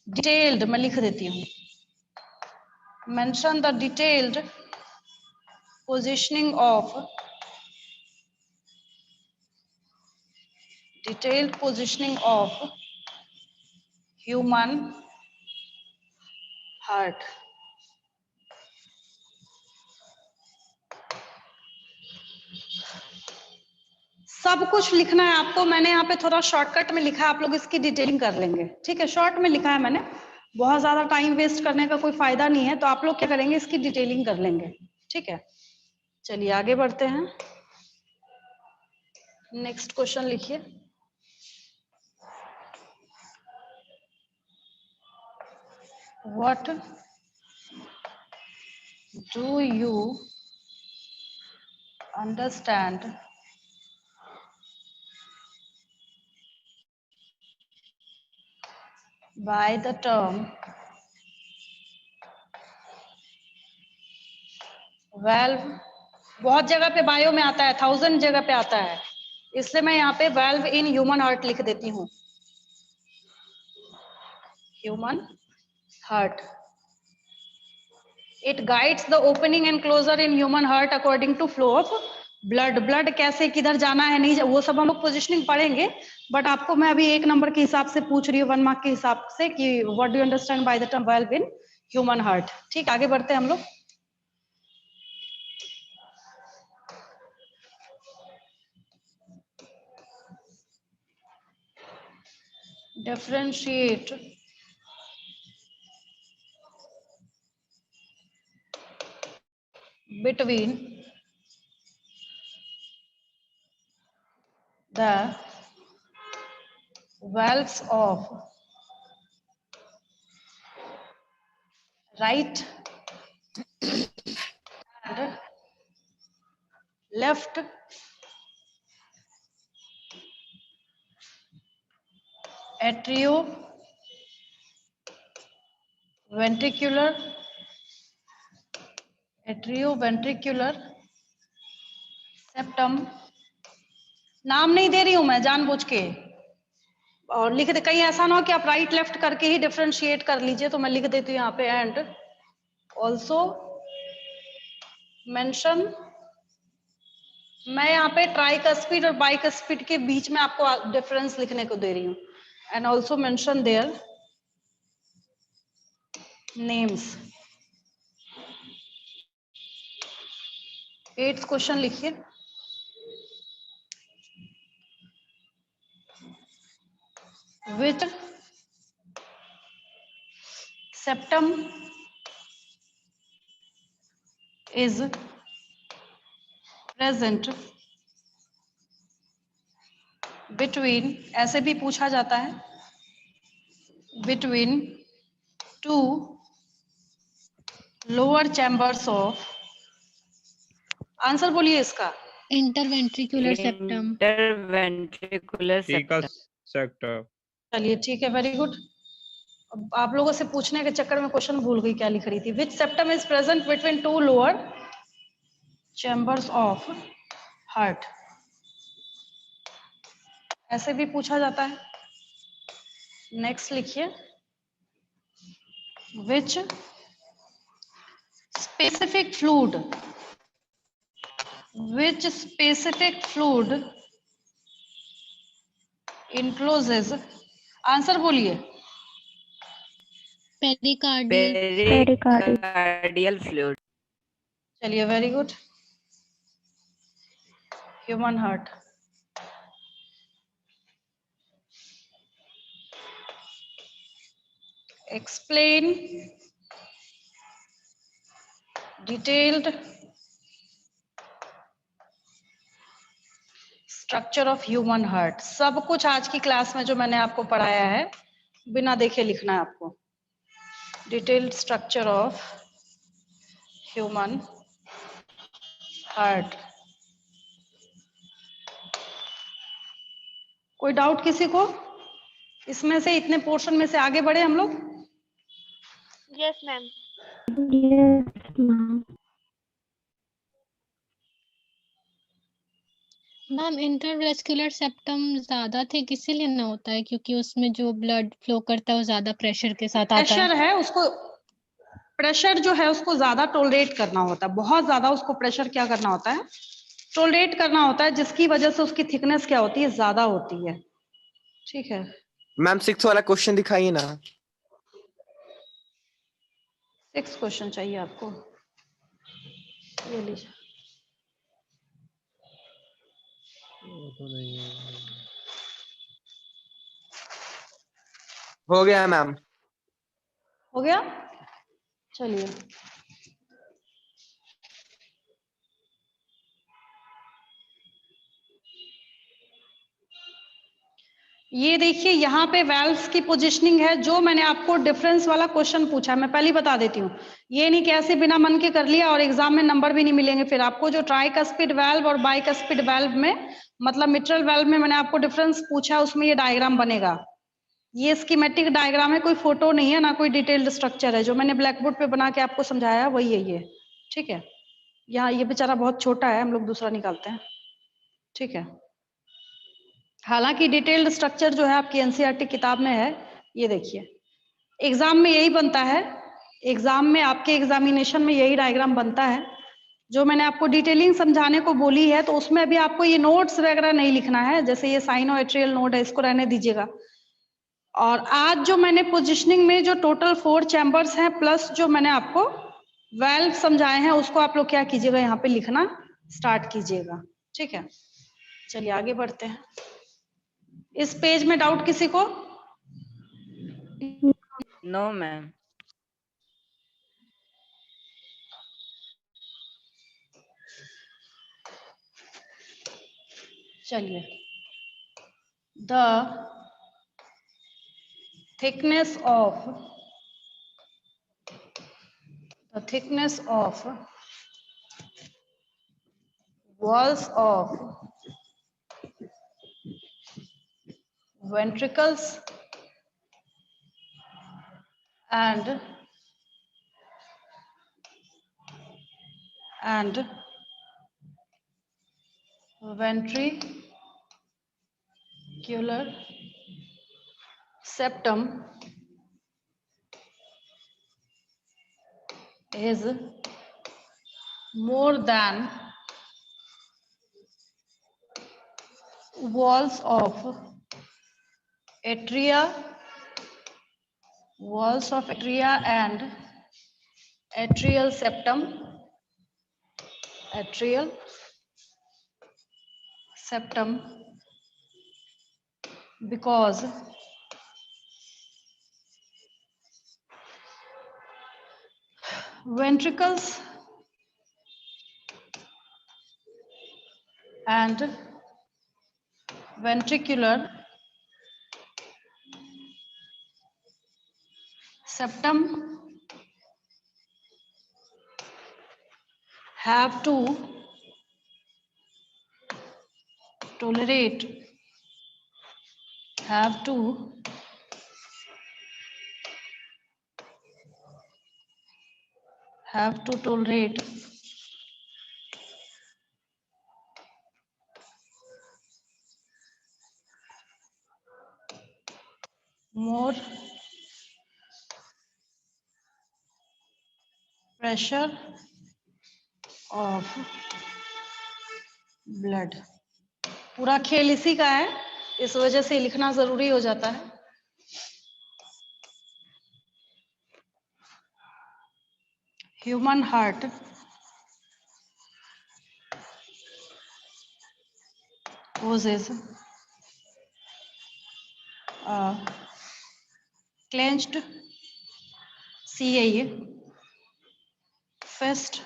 डिटेल्ड, मैं लिख देती हूँ, mention the detailed positioning of human heart. सब कुछ लिखना है आपको। मैंने यहाँ पे थोड़ा शॉर्टकट में लिखा है, आप लोग इसकी डिटेलिंग कर लेंगे, ठीक है। शॉर्ट में लिखा है मैंने, बहुत ज्यादा टाइम वेस्ट करने का कोई फायदा नहीं है, तो आप लोग क्या करेंगे, इसकी डिटेलिंग कर लेंगे, ठीक है। चलिए आगे बढ़ते हैं। नेक्स्ट क्वेश्चन लिखिए। What do you understand by the term valve? बहुत जगह पे बायो में आता है, 1000 जगह पे आता है, इसलिए मैं यहाँ पे valve in human heart लिख देती हूँ। human heart, it guides the opening and closure in human heart according to flow of blood. blood कैसे किधर जाना है, नहीं वो सब हम लोग पोजिशनिंग पढ़ेंगे, बट आपको मैं अभी 1 नंबर के हिसाब से पूछ रही हूँ, 1 मार्क के हिसाब से, कि what do you understand by the term valve in human heart। ठीक, आगे बढ़ते हैं हम लोग। differentiate between the valves of right and left atrioventricular septum। नाम नहीं दे रही हूं मैं जानबूझ के, और लिख दे, कहीं ऐसा ना हो कि आप राइट लेफ्ट करके ही डिफरेंशिएट कर लीजिए, तो मैं लिख देती हूँ यहाँ पे एंड ऑल्सो मेंशन। मैं यहाँ पे ट्राइकस्पिड और बाइकस्पिड के बीच में आपको डिफरेंस लिखने को दे रही हूँ। And also mention their names. 8th question लिखिए। विच सेप्टम इज प्रेजेंट बिटवीन, ऐसे भी पूछा जाता है, between two lower chambers of, answer बोलिए इसका। Interventricular septum. इंटरवेंट्रिकुलर टीका सेप्टम। सेक्टर। चलिए ठीक है, वेरी गुड। अब आप लोगों से पूछने के चक्कर में क्वेश्चन भूल गई क्या लिख रही थी। Which septum is present between two lower chambers of heart, ऐसे भी पूछा जाता है। नेक्स्ट लिखिए, which specific fluid, which specific fluid encloses, answer बोलिए। पेरिकार्डियल। Pericardial fluid. चलिए very good. Human heart, explain detailed structure of human heart. सब कुछ आज की क्लास में जो मैंने आपको पढ़ाया है बिना देखे लिखना है आपको। Detailed structure of human heart. कोई डाउट किसी को इसमें से? इतने पोर्शन में से आगे बढ़े हम लोग। Yes ma'am. Yes ma'am. Ma'am intervascular septum ज्यादा थिक इसीलिए ना होता है क्योंकि उसमें जो ब्लड फ्लो करता है वो ज्यादा प्रेशर के साथ आता है। प्रेशर है उसको, प्रेशर जो है उसको ज्यादा टॉलरेट करना होता है, बहुत ज्यादा उसको प्रेशर क्या करना होता है, टॉलरेट करना होता है, जिसकी वजह से उसकी थिकनेस क्या होती है, ज्यादा होती है। ठीक है मैम 6 वाला क्वेश्चन दिखाइए ना। 6 क्वेश्चन चाहिए आपको, ये लीजिए। हो गया मैम। हो गया, चलिए। ये देखिए यहाँ पे वेल्व्स की पोजीशनिंग है, जो मैंने आपको डिफरेंस वाला क्वेश्चन पूछा है, मैं पहले बता देती हूँ। ये नहीं कि ऐसे बिना मन के कर लिया और एग्जाम में नंबर भी नहीं मिलेंगे फिर आपको। जो ट्राइकस्पिड वाल्व और बाइकस्पिड वाल्व में, मतलब मिट्रल वाल्व में मैंने आपको डिफरेंस पूछा, उसमें ये डायग्राम बनेगा। ये स्कीमेटिक डायग्राम है, कोई फोटो नहीं है, ना कोई डिटेल्ड स्ट्रक्चर है। जो मैंने ब्लैक बोर्ड पे बना के आपको समझाया वही है ये। ठीक है, यहाँ ये बेचारा बहुत छोटा है, हम लोग दूसरा निकालते हैं। ठीक है, हालांकि डिटेल्ड स्ट्रक्चर जो है आपकी एनसीईआरटी किताब में है। ये देखिए, एग्जाम में यही बनता है, एग्जाम में आपके एग्जामिनेशन में यही डायग्राम बनता है। जो मैंने आपको डिटेलिंग समझाने को बोली है, तो उसमें अभी आपको ये नोट्स वगैरह नहीं लिखना है। जैसे ये साइनोएट्रियल नोड है, इसको रहने दीजिएगा। और आज जो मैंने पोजिशनिंग में जो टोटल 4 चैम्बर्स हैं प्लस जो मैंने आपको वेल्व समझाए हैं, उसको आप लोग क्या कीजिएगा, यहाँ पे लिखना स्टार्ट कीजिएगा। ठीक है, चलिए आगे बढ़ते हैं। इस पेज में डाउट किसी को? No ma'am. चलिए, the thickness of walls of ventricles and ventricular septum is more than walls of atria and atrial septum because ventricles and ventricular septum have to tolerate more pressure of blood। पूरा खेल इसी का है, इस वजह से लिखना जरूरी हो जाता है। Human heart possesses a clenched fist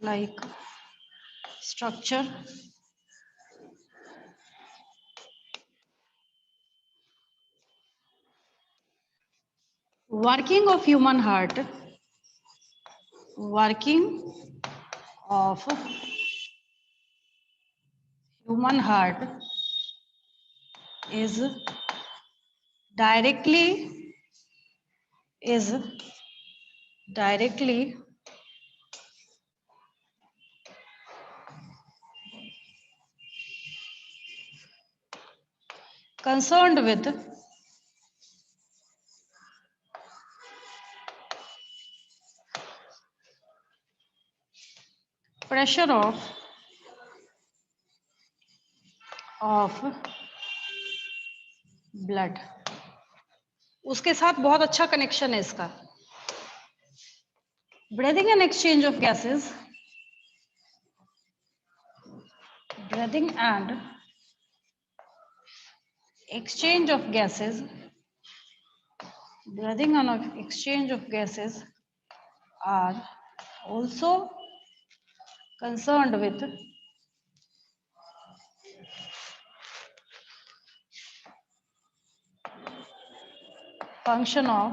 like structure working of human heart is directly concerned with pressure of blood। उसके साथ बहुत अच्छा कनेक्शन है इसका। Breathing and exchange of gases, breathing and exchange of gases are also concerned with function of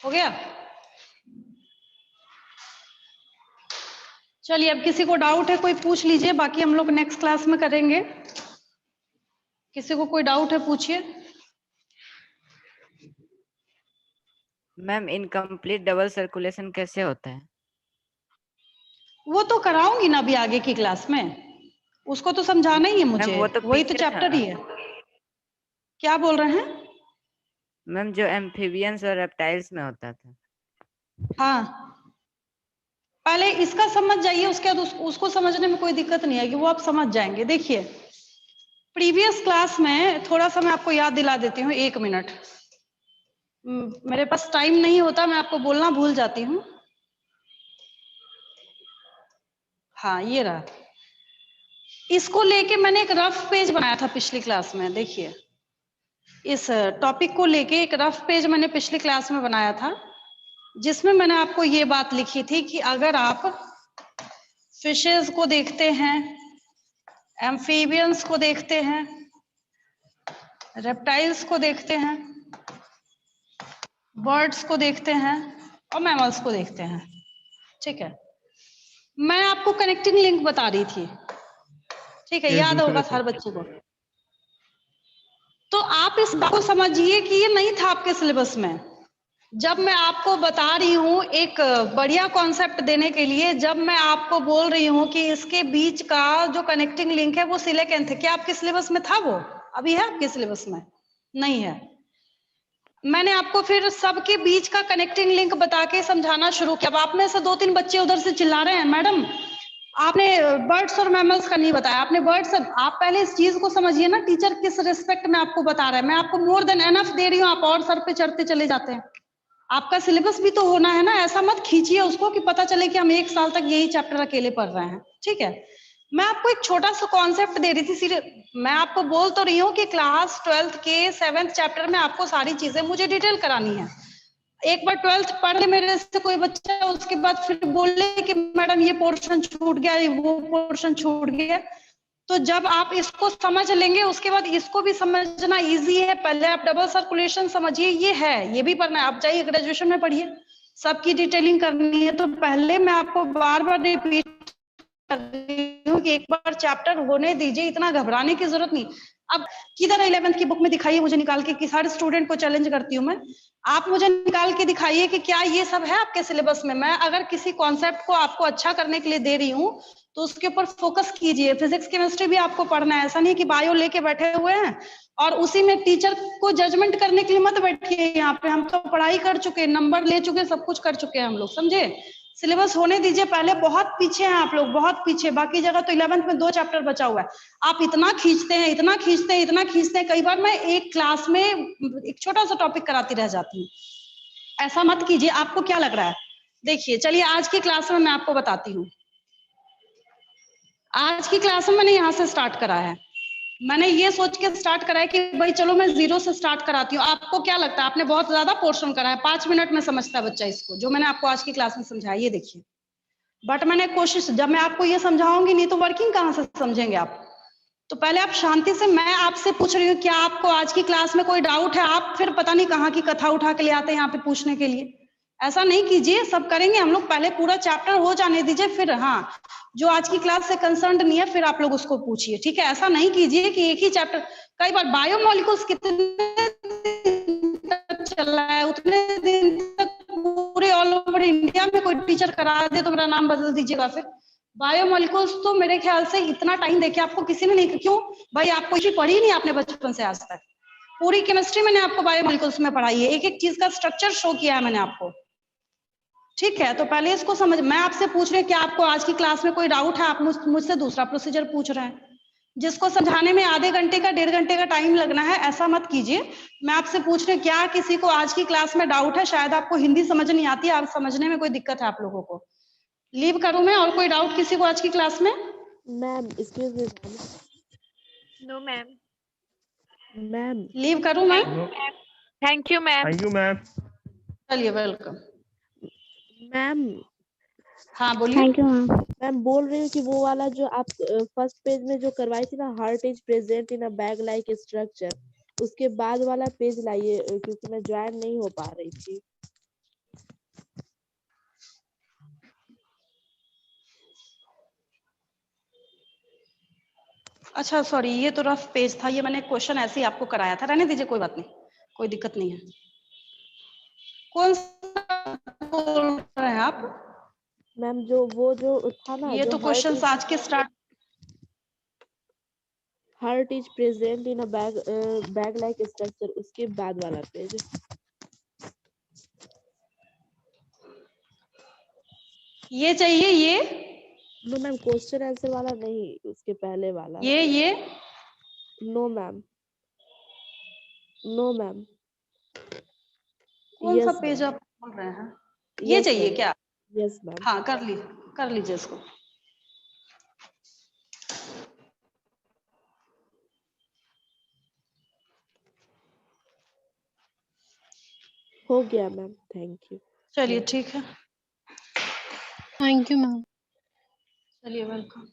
हो गया। चलिए, अब किसी को डाउट है कोई पूछ लीजिए, बाकी हम लोग नेक्स्ट क्लास में करेंगे। किसी को कोई डाउट है पूछिए। मैम इनकम्प्लीट डबल सर्कुलेशन कैसे होता है? वो तो कराऊंगी ना अभी आगे की क्लास में, उसको तो समझाना ही है मुझे। मैम वो तो वही तो पीछे चैप्टर था। ही है। क्या बोल रहे हैं? मैम जो एम्फीबियंस और रेप्टाइल्स में होता था। हाँ, पहले इसका समझ जाइए, उसके बाद उसको समझने में कोई दिक्कत नहीं आएगी, वो आप समझ जाएंगे। देखिए, प्रीवियस क्लास में थोड़ा सा मैं आपको याद दिला देती हूँ, 1 मिनट। मेरे पास टाइम नहीं होता, मैं आपको बोलना भूल जाती हूँ। हाँ, ये रहा। इसको लेके मैंने एक रफ पेज बनाया था पिछली क्लास में। देखिए, इस टॉपिक को लेके एक रफ पेज मैंने पिछली क्लास में बनाया था, जिसमें मैंने आपको ये बात लिखी थी कि अगर आप फिशेस को देखते हैं, एम्फीबियंस को देखते हैं, रेप्टाइल्स को देखते हैं, बर्ड्स को देखते हैं और मैमल्स को देखते हैं, ठीक है, मैं आपको कनेक्टिंग लिंक बता रही थी, ठीक है, याद होगा हर बच्चे को। तो आप इस बात को समझिए कि ये नहीं था आपके सिलेबस में। जब मैं आपको बता रही हूँ एक बढ़िया कॉन्सेप्ट देने के लिए, जब मैं आपको बोल रही हूँ कि इसके बीच का जो कनेक्टिंग लिंक है वो सिलेकेंथ है, क्या आपके सिलेबस में था? वो अभी है आपके सिलेबस में? नहीं है। मैंने आपको फिर सबके बीच का कनेक्टिंग लिंक बता के समझाना शुरू किया। अब आप में से 2-3 बच्चे उधर से चिल्ला रहे हैं, मैडम आपने बर्ड्स और मैमल्स का नहीं बताया, आपने बर्ड्स। आप पहले इस चीज को समझिए ना, टीचर किस रिस्पेक्ट में आपको बता रहा है। मैं आपको मोर देन एनफ दे रही हूँ, आप और सर पे चढ़ते चले जाते हैं। आपका सिलेबस भी तो होना है ना, ऐसा मत खींचिए उसको कि पता चले कि हम 1 साल तक यही चैप्टर अकेले पढ़ रहे हैं, ठीक है। मैं आपको एक छोटा सा कॉन्सेप्ट दे रही थी। मैं आपको बोल तो रही हूँ कि क्लास 12th के 7th चैप्टर में आपको सारी चीजें मुझे डिटेल करानी है। एक बार 12th पढ़ ले मेरे से कोई बच्चा, उसके बाद फिर बोले कि मैडम ये पोर्शन छूट गया, वो पोर्शन छूट गया। तो जब आप इसको समझ लेंगे उसके बाद इसको भी समझना इजी है। पहले आप डबल सर्कुलेशन समझिए, ये है, ये भी पढ़ना है। आप जाइए ग्रेजुएशन में पढ़िए, सबकी डिटेलिंग करनी है। तो पहले मैं आपको बार बार रिपीट कर रही हूँ कि एक बार चैप्टर होने दीजिए, इतना घबराने की जरूरत नहीं। अब किधर 11th की बुक में दिखाइए मुझे निकाल के, कि हर स्टूडेंट को चैलेंज करती हूँ मैं, आप मुझे निकाल के दिखाइए कि क्या ये सब है आपके सिलेबस में। मैं अगर किसी कॉन्सेप्ट को आपको अच्छा करने के लिए दे रही हूँ तो उसके ऊपर फोकस कीजिए। फिजिक्स केमिस्ट्री भी आपको पढ़ना है, ऐसा नहीं कि बायो लेके बैठे हुए हैं और उसी में टीचर को जजमेंट करने के लिए मत बैठिए। यहाँ पे हम तो पढ़ाई कर चुके, नंबर ले चुके, सब कुछ कर चुके हैं हम लोग, समझे। सिलेबस होने दीजिए पहले, बहुत पीछे हैं आप लोग, बहुत पीछे। बाकी जगह तो 11th में 2 चैप्टर बचा हुआ है, आप इतना खींचते हैं, इतना खींचते हैं, इतना खींचते हैं। कई बार मैं एक क्लास में एक छोटा सा टॉपिक कराती रह जाती हूँ। ऐसा मत कीजिए। आपको क्या लग रहा है, देखिए, चलिए आज की क्लास में मैं आपको बताती हूँ। आज की क्लास में मैंने यहाँ से स्टार्ट करा है। मैंने ये सोच के स्टार्ट करा है कि भाई चलो मैं 0 से स्टार्ट कराती हूँ। आपको क्या लगता है, आपने बहुत ज्यादा पोर्शन करा है, 5 मिनट में समझता है बच्चा इसको, जो मैंने आपको आज की क्लास में समझाया। ये देखिए, बट मैंने कोशिश, जब मैं आपको ये समझाऊंगी नहीं तो वर्किंग कहाँ से समझेंगे आप। तो पहले आप शांति से, मैं आपसे पूछ रही हूँ क्या आपको आज की क्लास में कोई डाउट है। आप फिर पता नहीं कहाँ की कथा उठा के ले आते हैं यहाँ पे पूछने के लिए। ऐसा नहीं कीजिए, सब करेंगे हम लोग। पहले पूरा चैप्टर हो जाने दीजिए, फिर हाँ, जो आज की क्लास से कंसर्न नहीं है फिर आप लोग उसको पूछिए, ठीक है। ऐसा नहीं कीजिए कि एक ही चैप्टर, कई बार बायोमोलिकुल्स कितने दिन तक चल रहा है, उतने दिन तक पूरे ऑल ओवर इंडिया में कोई टीचर करा दे तो मेरा नाम बदल दीजिएगा। फिर बायोमोलिकुल्स तो मेरे ख्याल से इतना टाइम देके आपको किसी ने नहीं, क्यों भाई, आपको ये पढ़ी नहीं आपने बचपन से आज तक। पूरी केमिस्ट्री मैंने आपको बायोमोलिकुल्स में पढ़ाई है, एक एक चीज का स्ट्रक्चर शो किया है मैंने आपको, ठीक है। तो पहले इसको समझ, मैं आपसे पूछ रही हूँ कि आपको आज की क्लास में कोई डाउट है, आप मुझसे दूसरा प्रोसीजर पूछ रहे हैं। जिसको समझाने में आधे घंटे का 1.5 घंटे का टाइम लगना है, ऐसा मत कीजिए। मैं आपसे पूछ रही हूँ क्या किसी को आज की क्लास में डाउट है। शायद आपको हिंदी समझ नहीं आती है, आप समझने में कोई दिक्कत है आप लोगों को। लीव करूं मैं, और कोई डाउट किसी को आज की क्लास में? Ma'am excuse me ma'am. No ma'am. Ma'am leave करूं मैं? Thank you ma'am. Thank you ma'am. चलिए, वेलकम। मैम हाँ बोलिए। Thank you ma'am. मैम बोल रही हूँ कि वो वाला जो आप फर्स्ट पेज में जो करवाई थी ना, heart is present in a bag like structure, उसके बाद वाला पेज लाइए क्योंकि मैं ज्वाइन नहीं हो पा रही थी। अच्छा सॉरी, ये तो रफ पेज था, ये मैंने क्वेश्चन ऐसे ही आपको कराया था। रहने दीजिए, कोई बात नहीं, कोई दिक्कत नहीं है। कौन सा बोल रहे हैं आप? मैम जो वो जो था ना, ये जो तो क्वेश्चंस आज के start, heart is present in a bag like structure, उसके बाद वाला पेज। ये चाहिए, ये नो मैम, क्वेश्चन आंसर वाला नहीं, उसके पहले वाला। ये नो मैम, नो मैम। कौन सा यस पेज मैम, आप बोल रहे हैं? ये यस चाहिए मैम, क्या? Yes ma'am. हाँ, कर लीजिए इसको। हो गया मैम, थैंक यू। चलिए ठीक है, थैंक यू मैम। चलिए वेलकम।